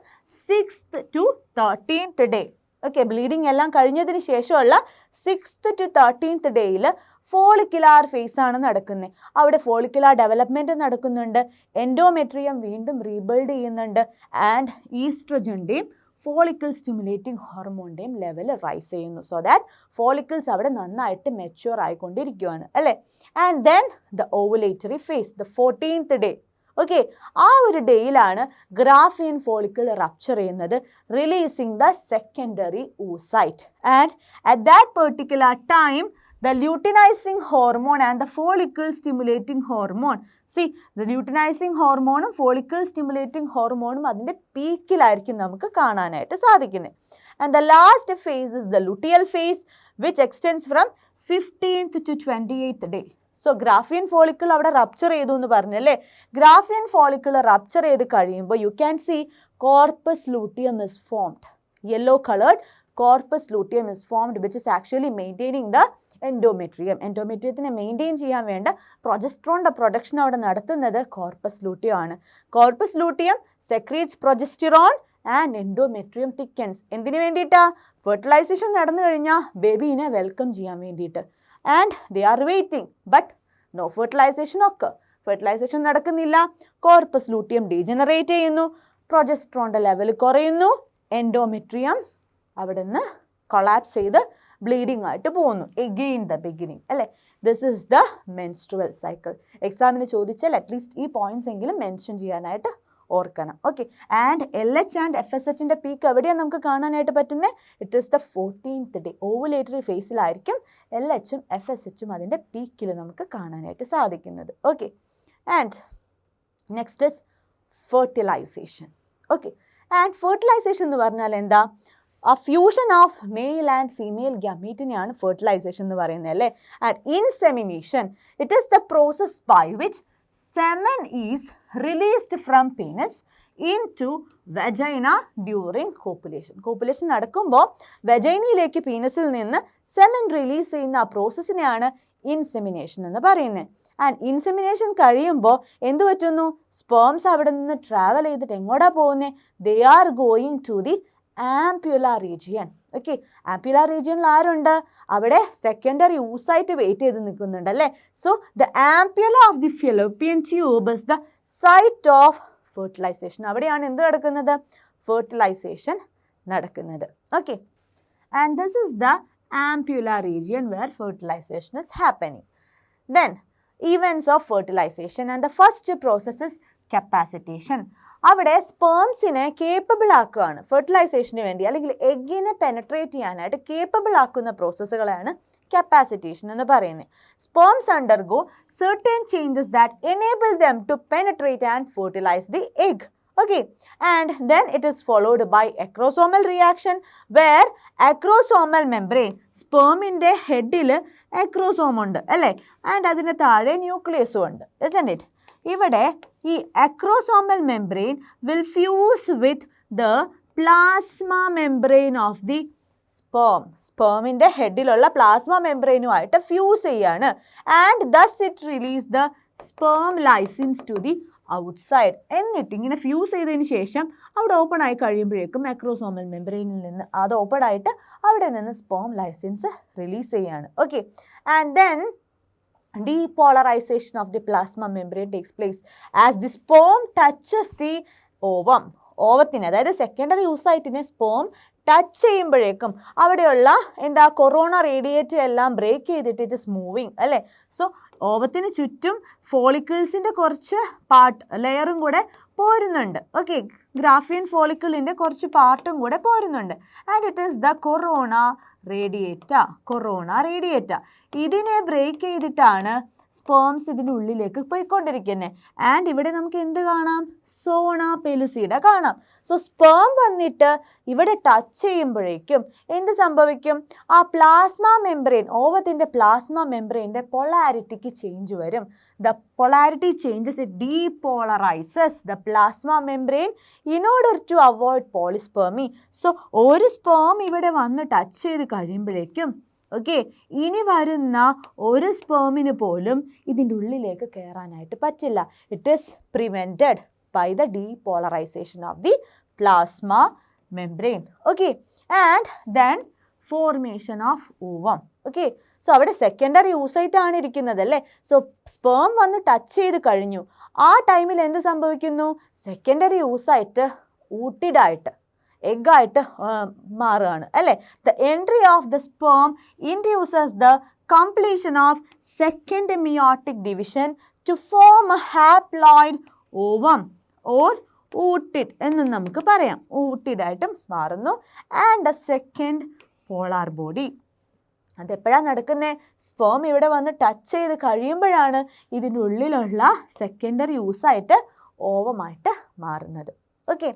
6th to 13th day. Okay, bleeding എല്ലാം കഴിഞ്ഞതിന് ശേഷമുള്ള 6th to 13th ഡേയിൽ follicular face ആണ് നടക്കുന്നത്. അവിടെ follicular development നടക്കുന്നുണ്ട്, endometrium വീണ്ടും rebuild ചെയ്യുന്നുണ്ട്, ആൻഡ് ഈസ്ട്രജൻ്റെയും ഫോളിക്കിൾ സ്റ്റിമുലേറ്റിംഗ് ഹോർമോണിൻ്റെയും ലെവൽ റൈസ് ചെയ്യുന്നു. സോ ദാറ്റ് ഫോളിക്കിൾസ് അവിടെ നന്നായിട്ട് മെച്യൂർ ആയിക്കൊണ്ടിരിക്കുകയാണ് അല്ലേ. And then the ovulatory phase, the 14th day. Okay, ആ ഒരു ഡേയിലാണ് ഗ്രാഫിയൻ ഫോളിക്കിൾ റപ്ചർ ചെയ്യുന്നത്, releasing the secondary oocyte. And at that particular time the luteinizing hormone and the follicle stimulating hormone. See, the luteinizing hormone follicle stimulating hormone അതിൻ്റെ പീക്കിലായിരിക്കും നമുക്ക് കാണാനായിട്ട് സാധിക്കുന്നത്. And the last phase is the luteal phase, which extends from 15th to 28th day. So ഗ്രാഫിയൻ follicle അവിടെ rupture ചെയ്തു എന്ന് പറഞ്ഞല്ലേ. ഗ്രാഫിയൻ follicle rupture ചെയ്ത് കഴിയുമ്പോൾ you can see corpus luteum is formed. Yellow colored corpus luteum is formed, which is actually maintaining the endometrium. എൻഡോമെട്രിയത്തിനെ maintain ചെയ്യാൻ വേണ്ട പ്രൊജസ്ട്രോണിൻ്റെ പ്രൊഡക്ഷൻ അവിടെ നടത്തുന്നത് കോർപ്പസ് ലൂട്ടിയം ആണ്. Corpus luteum secretes progesterone and endometrium thickens. എന്തിനു വേണ്ടിയിട്ടാ? ഫെർട്ടിലൈസേഷൻ നടന്നു കഴിഞ്ഞാൽ ബേബീനെ വെൽക്കം ചെയ്യാൻ വേണ്ടിയിട്ട്. And they are waiting, but no fertilization ഒക്കെ. ഫെർട്ടിലൈസേഷൻ നടക്കുന്നില്ല, കോർപ്പസ് ലൂട്ടിയം ഡീജനറേറ്റ് ചെയ്യുന്നു, പ്രൊജസ്ട്രോണിൻ്റെ ലെവൽ കുറയുന്നു, എൻഡോമെട്രിയം അവിടെ നിന്ന് കൊളാപ്സ് ചെയ്ത് ബ്ലീഡിംഗ് ആയിട്ട് പോകുന്നു. എഗെയിൻ ദ ബിഗിനിങ് അല്ലേ. This is the menstrual cycle. എക്സാമിന് ചോദിച്ചാൽ അറ്റ്ലീസ്റ്റ് ഈ പോയിന്റ്സ് എങ്കിലും മെൻഷൻ ചെയ്യാനായിട്ട് ഓർക്കണം. ഓക്കെ, ആൻഡ് LH ആൻഡ് FSHൻ്റെ പീക്ക് എവിടെയാണ് നമുക്ക് കാണാനായിട്ട് പറ്റുന്നത്? It is the 14th day. Ovulatory ഫേസിലായിരിക്കും LHും FSHും അതിൻ്റെ പീക്കിൽ നമുക്ക് കാണാനായിട്ട് സാധിക്കുന്നത്. Okay, and next is fertilization. Okay, and fertilization എന്ന് പറഞ്ഞാൽ എന്താ? ആ fusion of male and female ഗമീറ്റിനെയാണ് ഫെർട്ടിലൈസേഷൻ എന്ന് പറയുന്നത് അല്ലേ. And insemination, it is the process by which semen is released from penis into vagina during copulation. Copulation നടക്കുമ്പോൾ വെജൈനയിലേക്ക് പീനസിൽ നിന്ന് സെമൻ റിലീസ് ചെയ്യുന്ന ആ പ്രോസസ്സിനെയാണ് ഇൻസെമിനേഷൻ എന്ന് പറയുന്നത്. ആൻഡ് ഇൻസെമിനേഷൻ കഴിയുമ്പോൾ എന്ത് പറ്റുന്നു? സ്പേംസ് അവിടെ നിന്ന് ട്രാവൽ ചെയ്തിട്ട് എങ്ങോട്ടാണ് പോകുന്നത്? They are going to the ampullary region. Okay, ampullary റീജിയനിൽ ആരുണ്ട്? അവിടെ സെക്കൻഡറി oocyte വെയിറ്റ് ചെയ്ത് നിൽക്കുന്നുണ്ട് അല്ലേ. So the ampulla of the fallopian tube is the site of fertilization. അവിടെയാണ് എന്ത് നടക്കുന്നത്? ഫെർട്ടിലൈസേഷൻ നടക്കുന്നത്. Okay, and this is the ampullary region where fertilization is happening. Then events of fertilization, and the first process is capacitation. അവിടെ സ്പേംസിനെ capable ആക്കുകയാണ് ഫെർട്ടിലൈസേഷന് വേണ്ടി, അല്ലെങ്കിൽ എഗ്ഗിനെ penetrate ചെയ്യാനായിട്ട് capable ആക്കുന്ന പ്രോസസ്സുകളാണ് കപ്പാസിറ്റേഷൻ എന്ന് പറയുന്നത്. Sperms undergo certain changes that enable them to penetrate and fertilize the egg. Okay, and then it is followed by acrosomal reaction where acrosomal membrane, spermന്റെ ഹെഡിൽ acrosome ഉണ്ട് അല്ലേ, ആൻഡ് അതിന് താഴെ ന്യൂക്ലിയസും ഉണ്ട്, isn't it? ഇവിടെ ഈ acrosomal membrane will fuse with the plasma membrane of the sperm. സ്പേമിൻ്റെ ഹെഡിലുള്ള plasma മെംബ്രെയിനുമായിട്ട് ഫ്യൂസ് ചെയ്യാണ്, and thus it release the sperm lysins to the outside. എന്നിട്ട് ഇങ്ങനെ ഫ്യൂസ് ചെയ്തതിന് ശേഷം അവിടെ ഓപ്പൺ ആയി കഴിയുമ്പോഴേക്കും അക്രോസോമൽ മെംബ്രെയിനിൽ നിന്ന് അത് ഓപ്പൺ ആയിട്ട് അവിടെ നിന്ന് സ്പേം ലൈസൻസ് റിലീസ് ചെയ്യാണ്. Okay, and then depolarization of the plasma membrane takes place as the sperm touches the ovum. ഓവത്തിന്, അതായത് സെക്കൻഡറി oocyteനെ സ്പേം ടച്ച് ചെയ്യുമ്പോഴേക്കും അവിടെയുള്ള എന്താ കൊറോണ റേഡിയേറ്റ് എല്ലാം ബ്രേക്ക് ചെയ്തിട്ട് ഇറ്റ് ഇസ് മൂവിങ് അല്ലേ. സോ ഓവത്തിന് ചുറ്റും ഫോളിക്കിൾസിൻ്റെ കുറച്ച് ലെയറും കൂടെ പോരുന്നുണ്ട്. ഓക്കെ, ഗ്രാഫിയൻ ഫോളിക്കിളിൻ്റെ കുറച്ച് പാർട്ടും കൂടെ പോരുന്നുണ്ട്. And it is the corona radiata. ഇതിനെ ബ്രേക്ക് ചെയ്തിട്ടാണ് സ്പേംസ് ഇതിനുള്ളിലേക്ക് പോയിക്കൊണ്ടിരിക്കുന്നത്. ആൻഡ് ഇവിടെ നമുക്ക് എന്ത് കാണാം? സോണ പെലുസിഡ കാണാം. സോ സ്പേം വന്നിട്ട് ഇവിടെ ടച്ച് ചെയ്യുമ്പോഴേക്കും എന്ത് സംഭവിക്കും? ആ പ്ലാസ്മ മെംബ്രെയിൻ, ഓവത്തിൻ്റെ പ്ലാസ്മ മെംബ്രെയിൻ്റെ പൊളാരിറ്റിക്ക് ചേഞ്ച് വരും. The polarity changes, it depolarizes the plasma membrane in order to avoid polyspermy. So ഒരു സ്പേം ഇവിടെ വന്ന് ടച്ച് ചെയ്ത് കഴിയുമ്പോഴേക്കും ഓക്കെ, ഇനി വരുന്ന ഒരു സ്പേമിന് പോലും ഇതിൻ്റെ ഉള്ളിലേക്ക് കയറാനായിട്ട് പറ്റില്ല. It is prevented by the depolarisation of the plasma membrane. Okay, and then formation of ovum. Okay, so അവിടെ സെക്കൻഡറി യൂസൈറ്റാണ് ഇരിക്കുന്നത് അല്ലേ. സോ സ്പേം വന്ന് ടച്ച് ചെയ്ത് കഴിഞ്ഞു. ആ ടൈമിൽ എന്ത് സംഭവിക്കുന്നു? സെക്കൻഡറി യൂസൈറ്റ് ഊട്ടിഡായിട്ട് എഗ്ഗായിട്ട് മാറുകയാണ് അല്ലേ. The entry of the sperm induces the completion of second meiotic division to form a haploid ovum or ootid എന്നും നമുക്ക് പറയാം. ഊട്ടിഡായിട്ട് മാറുന്നു. And a second polar body. അതെപ്പോഴാണ് നടക്കുന്നത്? സ്പേം ഇവിടെ വന്ന് ടച്ച് ചെയ്ത് കഴിയുമ്പോഴാണ് ഇതിൻ്റെ ഉള്ളിലുള്ള സെക്കൻഡറി യൂസായിട്ട് ഓവമായിട്ട് മാറുന്നത്. Okay,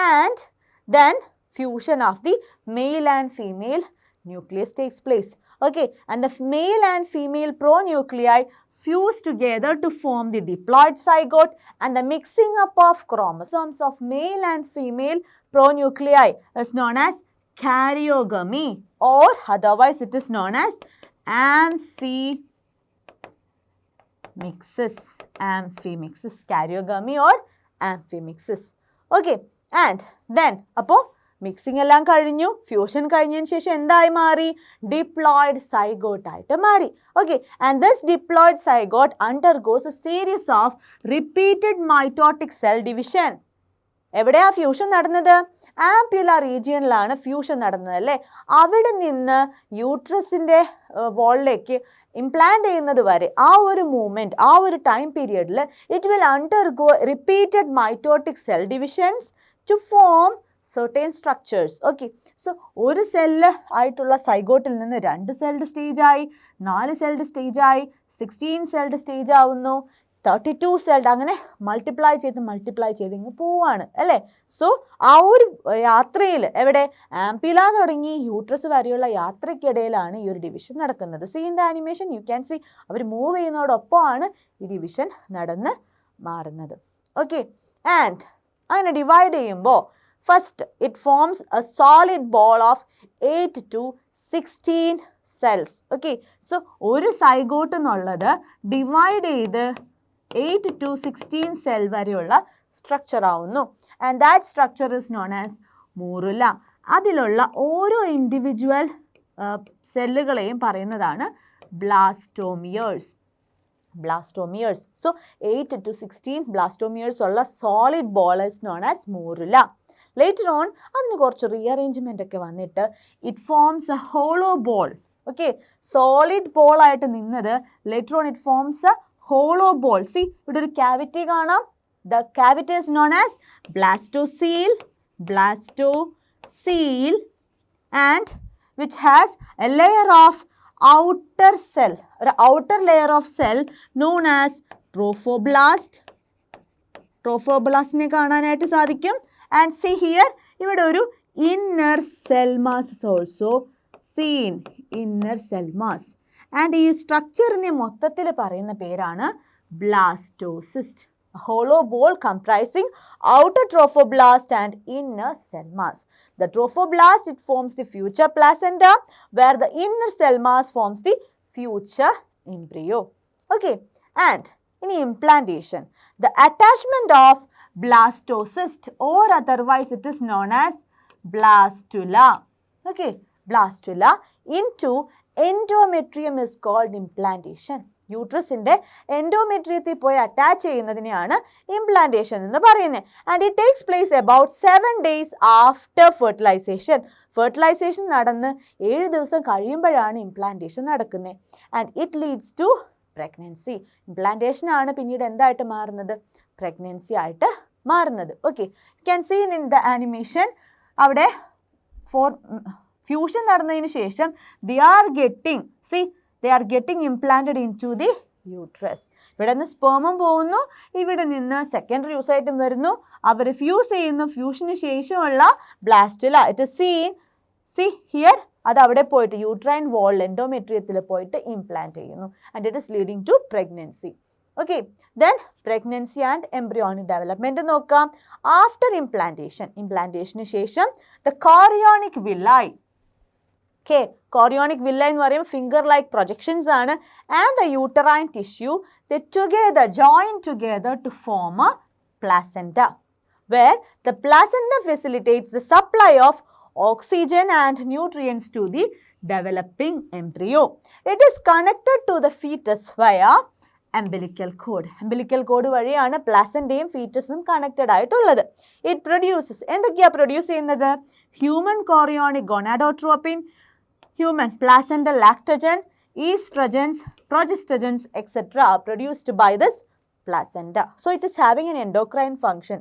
and then fusion of the male and female nucleus takes place. Okay, and the male and female pronuclei fuse together to form the diploid zygote, and the mixing up of chromosomes of male and female pronuclei is known as karyogamy, or otherwise it is known as amphimixis, karyogamy or amphimixis. Okay, and then അപ്പോൾ mixing എല്ലാം കഴിഞ്ഞു, fusion കഴിഞ്ഞതിന് ശേഷം എന്തായി മാറി? Diploid zygote ആയിട്ട് മാറി. Okay, and this diploid zygote undergoes A series of repeated mitotic cell division. എവിടെയാ ഫ്യൂഷൻ നടന്നത്? ആംപ്യുലാർ റീജിയനിലാണ് ഫ്യൂഷൻ നടന്നത് അല്ലേ. അവിടെ നിന്ന് യൂട്രസിൻ്റെ വോളിലേക്ക് ഇംപ്ലാന്റ് ചെയ്യുന്നത് വരെ ആ ഒരു മൂവ്മെൻറ്റ്, ആ ഒരു ടൈം പീരിയഡിൽ it will undergo repeated mitotic cell divisions to form certain structures. Okay, so ഒരു സെല്ല് ആയിട്ടുള്ള സൈഗോട്ടിൽ നിന്ന് 2 സെൽഡ് സ്റ്റേജായി, 4 സെൽഡ് സ്റ്റേജായി, 16 സെൽഡ് സ്റ്റേജ് ആവുന്നു, 32 സെൽഡ്, അങ്ങനെ മൾട്ടിപ്ലൈ ചെയ്ത് ഇങ്ങ് പോവാണ് അല്ലേ. സോ ആ ഒരു യാത്രയിൽ എവിടെ ആംപ്യുല തുടങ്ങി യൂട്രസ് വരെയുള്ള യാത്രയ്ക്കിടയിലാണ് ഈ ഒരു ഡിവിഷൻ നടക്കുന്നത്. See in the animation you can see അവർ മൂവ് ചെയ്യുന്നതോടൊപ്പമാണ് ഈ ഡിവിഷൻ നടന്ന് മാറുന്നത്. ഓക്കെ, ആൻഡ് അങ്ങനെ ഡിവൈഡ് ചെയ്യുമ്പോൾ first it forms a solid ball of 8 to 16 cells. Okay, so ഒരു സൈഗോട്ട് എന്നുള്ളത് ഡിവൈഡ് ചെയ്ത് 8 to 16 സെൽ വരെയുള്ള സ്ട്രക്ചർ ആവുന്നു. And that structure is known as morula. അതിലുള്ള ഓരോ ഇൻഡിവിജ്വൽ സെല്ലുകളെയും പറയുന്നതാണ് ബ്ലാസ്റ്റോമിയേഴ്സ്. So 8 to 16 blastomeres ഉള്ള solid ball is known as morula. Later on അതിന് കുറച്ച് റീഅറേഞ്ച്മെൻ്റ് ഒക്കെ വന്നിട്ട് it forms A hollow ball. Okay, solid ball ആയിട്ട് നിന്നത് later on it forms A hollow ball. C ഇവിടെ ഒരു ക്യാവിറ്റി കാണാം. The cavity is known as blastocele and which has a layer of outer cell, or outer layer of cell known as trophoblastനെ കാണാനായിട്ട് സാധിക്കും. and see here ഇവിടെ ഒരു inner cell mass is also seen, inner cell mass. and ഈ സ്ട്രക്ചറിനെ മൊത്തത്തിൽ പറയുന്ന പേരാണ് blastocyst, a hollow ball comprising outer trophoblast and inner cell mass. The trophoblast, it forms the future placenta, where the inner cell mass forms the future embryo. Okay, and in implantation, the attachment of blastocyst, or otherwise it is known as blastula. Okay, blastula into endometrium is called implantation. യൂട്രസിൻ്റെ എൻഡോമെട്രിയത്തിൽ പോയി attach ചെയ്യുന്നതിനെയാണ് implantation എന്ന് പറയുന്നത്. And it takes place about 7 days after fertilisation. Fertilisation നടന്ന് 7 ദിവസം കഴിയുമ്പോഴാണ് implantation നടക്കുന്നത്. And it leads to pregnancy. Implantation ആണ് പിന്നീട് എന്തായിട്ട് മാറുന്നത്? പ്രഗ്നൻസി ആയിട്ട് മാറുന്നത്. Okay, you can see in the animation അവിടെ ഫ്യൂഷൻ നടന്നതിന് ശേഷം they are getting implanted into the uterus. ഇവിടെ നിന്ന് സ്പേമും പോകുന്നു, ഇവിടെ നിന്ന് സെക്കൻഡറി യൂസൈറ്റും വരുന്നു, അവർ ഫ്യൂസ് ചെയ്യുന്നു. ഫ്യൂഷന് ശേഷമുള്ള ബ്ലാസ്റ്റുല ഇറ്റ് സീ ഹിയർ, അത് അവിടെ പോയിട്ട് യൂട്രൈൻ വാൾ എൻഡോമെട്രിയത്തിൽ പോയിട്ട് ഇംപ്ലാന്റ് ചെയ്യുന്നു. And it is leading to pregnancy. Okay, then pregnancy and embryonic development നോക്കാം. ആഫ്റ്റർ ഇംപ്ലാന്റേഷന് ശേഷം the chorionic villi. Okay, chorionic villi എന്ന് പറയുമ്പോൾ ഫിംഗർ ലൈക്ക് പ്രൊജക്ഷൻസ് ആണ്. And the uterine tissue join together to form a placenta, where the placenta facilitates the supply of oxygen and nutrients to the developing embryo. It is connected to the fetus via umbilical cord. umbilical cord വഴിയാണ് പ്ലാസൻ്റയും ഫീറ്റസും connected ആയിട്ടുള്ളത്. It produces, എന്തൊക്കെയാണ് produce ചെയ്യുന്നത്? Human chorionic gonadotropin, human placental lactogen, estrogens, progestogens, etc. are produced by this placenta. So it is having an endocrine function.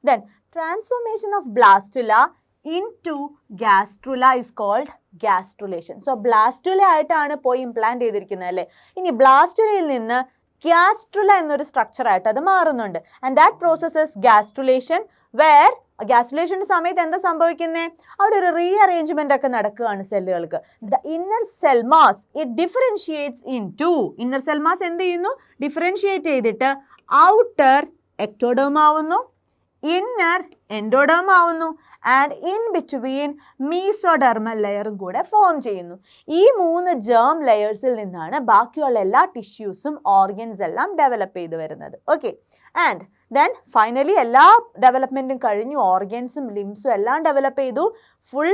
Then transformation of blastula into gastrula is called gastrulation. So blastula ആയിട്ടാണ് പോയി implant ചെയ്തിരിക്കുന്നത് അല്ലേ. ഇനി ബ്ലാസ്റ്റുലയിൽ നിന്ന് gastrula എന്നൊരു structure ആയിട്ട് അത് മാറുന്നുണ്ട്. And that process is gastrulation, where ഗ്യാസ്ട്രുലേഷൻ്റെ സമയത്ത് എന്താ സംഭവിക്കുന്നത്? അവിടെ ഒരു റീഅറേഞ്ച്മെൻ്റ് ഒക്കെ നടക്കുകയാണ് സെല്ലുകൾക്ക്. The inner cell mass it differentiates into. Inner cell mass എന്ത് ചെയ്യുന്നു? ഡിഫറൻഷിയേറ്റ് ചെയ്തിട്ട് ഔട്ടർ എക്ടോഡേം ആവുന്നു, ഇന്നർ എൻഡോഡേം ആവുന്നു, ആൻഡ് ഇൻ ബിറ്റ്വീൻ മീസോഡെർമൽ ലെയറും കൂടെ ഫോം ചെയ്യുന്നു. ഈ 3 ജേം ലെയേഴ്സിൽ നിന്നാണ് ബാക്കിയുള്ള എല്ലാ ടിഷ്യൂസും ഓർഗൻസ് എല്ലാം ഡെവലപ്പ് ചെയ്ത് വരുന്നത്. ഓക്കെ, ആൻഡ് ദെൻ ഫൈനലി എല്ലാ ഡെവലപ്മെൻറ്റും കഴിഞ്ഞു, ഓർഗൻസും ലിംസും എല്ലാം ഡെവലപ്പ് ചെയ്തു, ഫുൾ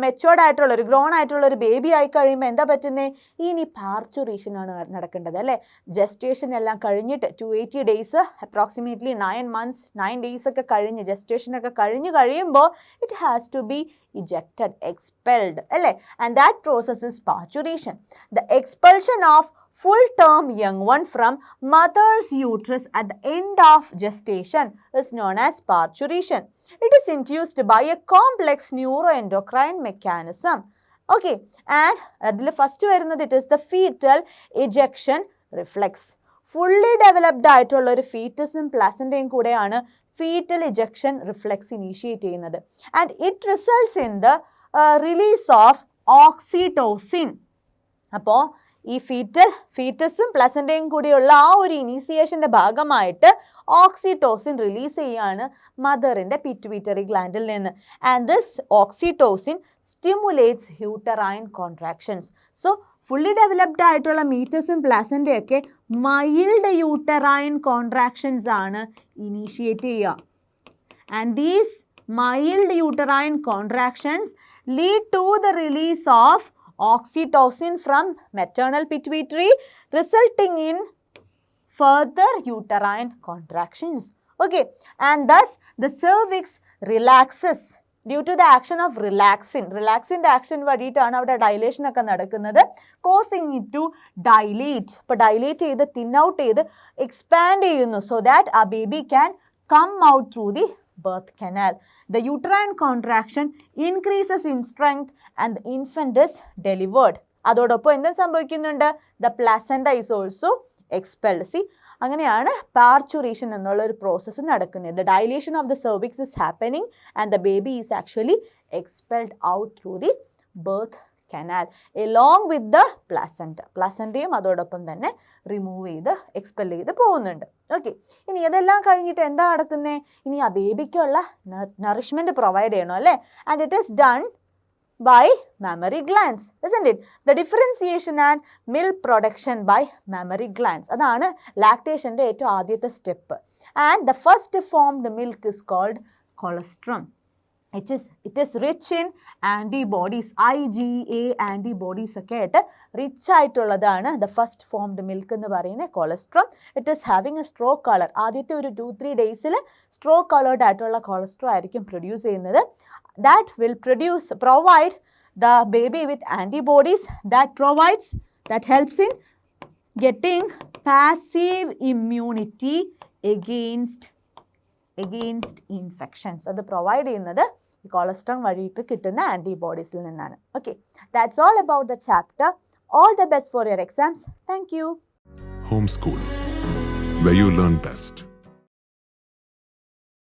മെച്ചുവേർഡ് ആയിട്ടുള്ള ഒരു ഗ്രോൺ ആയിട്ടുള്ള ഒരു ബേബി ആയി കഴിയുമ്പോൾ എന്താ പറ്റുന്നത്? ഇനി പാർച്ചുറേഷൻ ആണ് നടക്കേണ്ടത് അല്ലേ. ജസ്റ്റേഷൻ എല്ലാം കഴിഞ്ഞിട്ട് 280 days അപ്രോക്സിമേറ്റ്ലി 9 months 9 days ഒക്കെ കഴിഞ്ഞ് ജസ്റ്റേഷനൊക്കെ കഴിയുമ്പോൾ it has to be ejected, expelled അല്ലേ. And that process is parturition. The expulsion of full-term young one from mother's uterus at the end of gestation is known as parturition. It is induced by a complex neuroendocrine mechanism. Okay, and അതിൽ first വരുന്നത് it is the fetal ejection reflex. Fully developed ആയിട്ടുള്ള ഒരു ഫീറ്റസും പ്ലാസൻ്റയും കൂടെയാണ് fetal ejection reflex initiate ചെയ്യുന്നത്. And it results in the release of oxytocin. അപ്പോൾ ഈ ഫീറ്റസും പ്ലസൻ്റയും കൂടിയുള്ള ആ ഒരു ഇനീസിയേഷൻ്റെ ഭാഗമായിട്ട് ഓക്സിറ്റോസിൻ റിലീസ് ചെയ്യുകയാണ് മദറിൻ്റെ പിറ്റ്യൂട്ടറി ഗ്ലാൻഡിൽ നിന്ന്. And this oxytocin stimulates uterine contractions. So fully developed ആയിട്ടുള്ള മീറ്റസും പ്ലാസൻ്റെയൊക്കെ മൈൽഡ് യൂട്ടറൈൻ കോൺട്രാക്ഷൻസ് ആണ് ഇനീഷ്യേറ്റ് ചെയ്യുക. And these mild uterine contractions lead to the release of oxytocin from maternal pituitary, resulting in further uterine contractions. Okay, and thus the cervix relaxes due to the action of relaxin. Relaxin action വഴിയിട്ടാണ് അവിടെ dilation ഒക്കെ നടക്കുന്നത്, causing it to dilate. ഇപ്പോൾ dilate ചെയ്ത് thin out ചെയ്ത് expand ചെയ്യുന്നു, so that a baby can come out through the birth canal. The uterine contraction increases in strength and the infant is delivered. അതോടൊപ്പം എന്താ സംഭവിക്കുന്നുണ്ട്? The placenta is also expelled. See, അങ്ങനെയാണ് parturition എന്നുള്ള ഒരു process നടക്കുന്നത്. The dilation of the cervix is happening and the baby is actually expelled out through the birth canal along with the placenta. പ്ലാസൻ്റയും അതോടൊപ്പം തന്നെ remove ചെയ്ത് expel ചെയ്ത് പോകുന്നുണ്ട്. Okay, ഇനി ഇതെല്ലാം കഴിഞ്ഞിട്ട് എന്താ നടക്കുന്നത്? ഇനി ആ ബേബിക്കുള്ള നറിഷ്മെൻറ്റ് പ്രൊവൈഡ് ചെയ്യണം അല്ലേ. And it is done by mammary glands, isn't it? The differentiation and milk production by mammary glands. അതാണ് ലാക്ടേഷൻ്റെ ഏറ്റവും ആദ്യത്തെ step. And the first formed milk is called colostrum. it is rich in antibodies, IgA antibodies ഒക്കെ ആയിട്ട് rich ആയിട്ടുള്ളതാണ് the first formed milk എന്ന് പറയുന്ന cholesterol. It is having a straw color. ആദ്യത്തെ ഒരു 2-3 ഡേയ്സിൽ straw colored ആയിട്ടുള്ള കൊളസ്ട്രോൾ ആയിരിക്കും പ്രൊഡ്യൂസ് ചെയ്യുന്നത്. That will provide the baby with antibodies that helps in getting passive immunity against infections. അത് പ്രൊവൈഡ് ചെയ്യുന്നത് ഈ കൊളസ്ട്രോൾ വഴിയിട്ട് കിട്ടുന്ന ആൻറ്റിബോഡീസിൽ നിന്നാണ്. Okay, that's all about the chapter. All the best for your exams. Thank you. HomeSkul, where you learn best.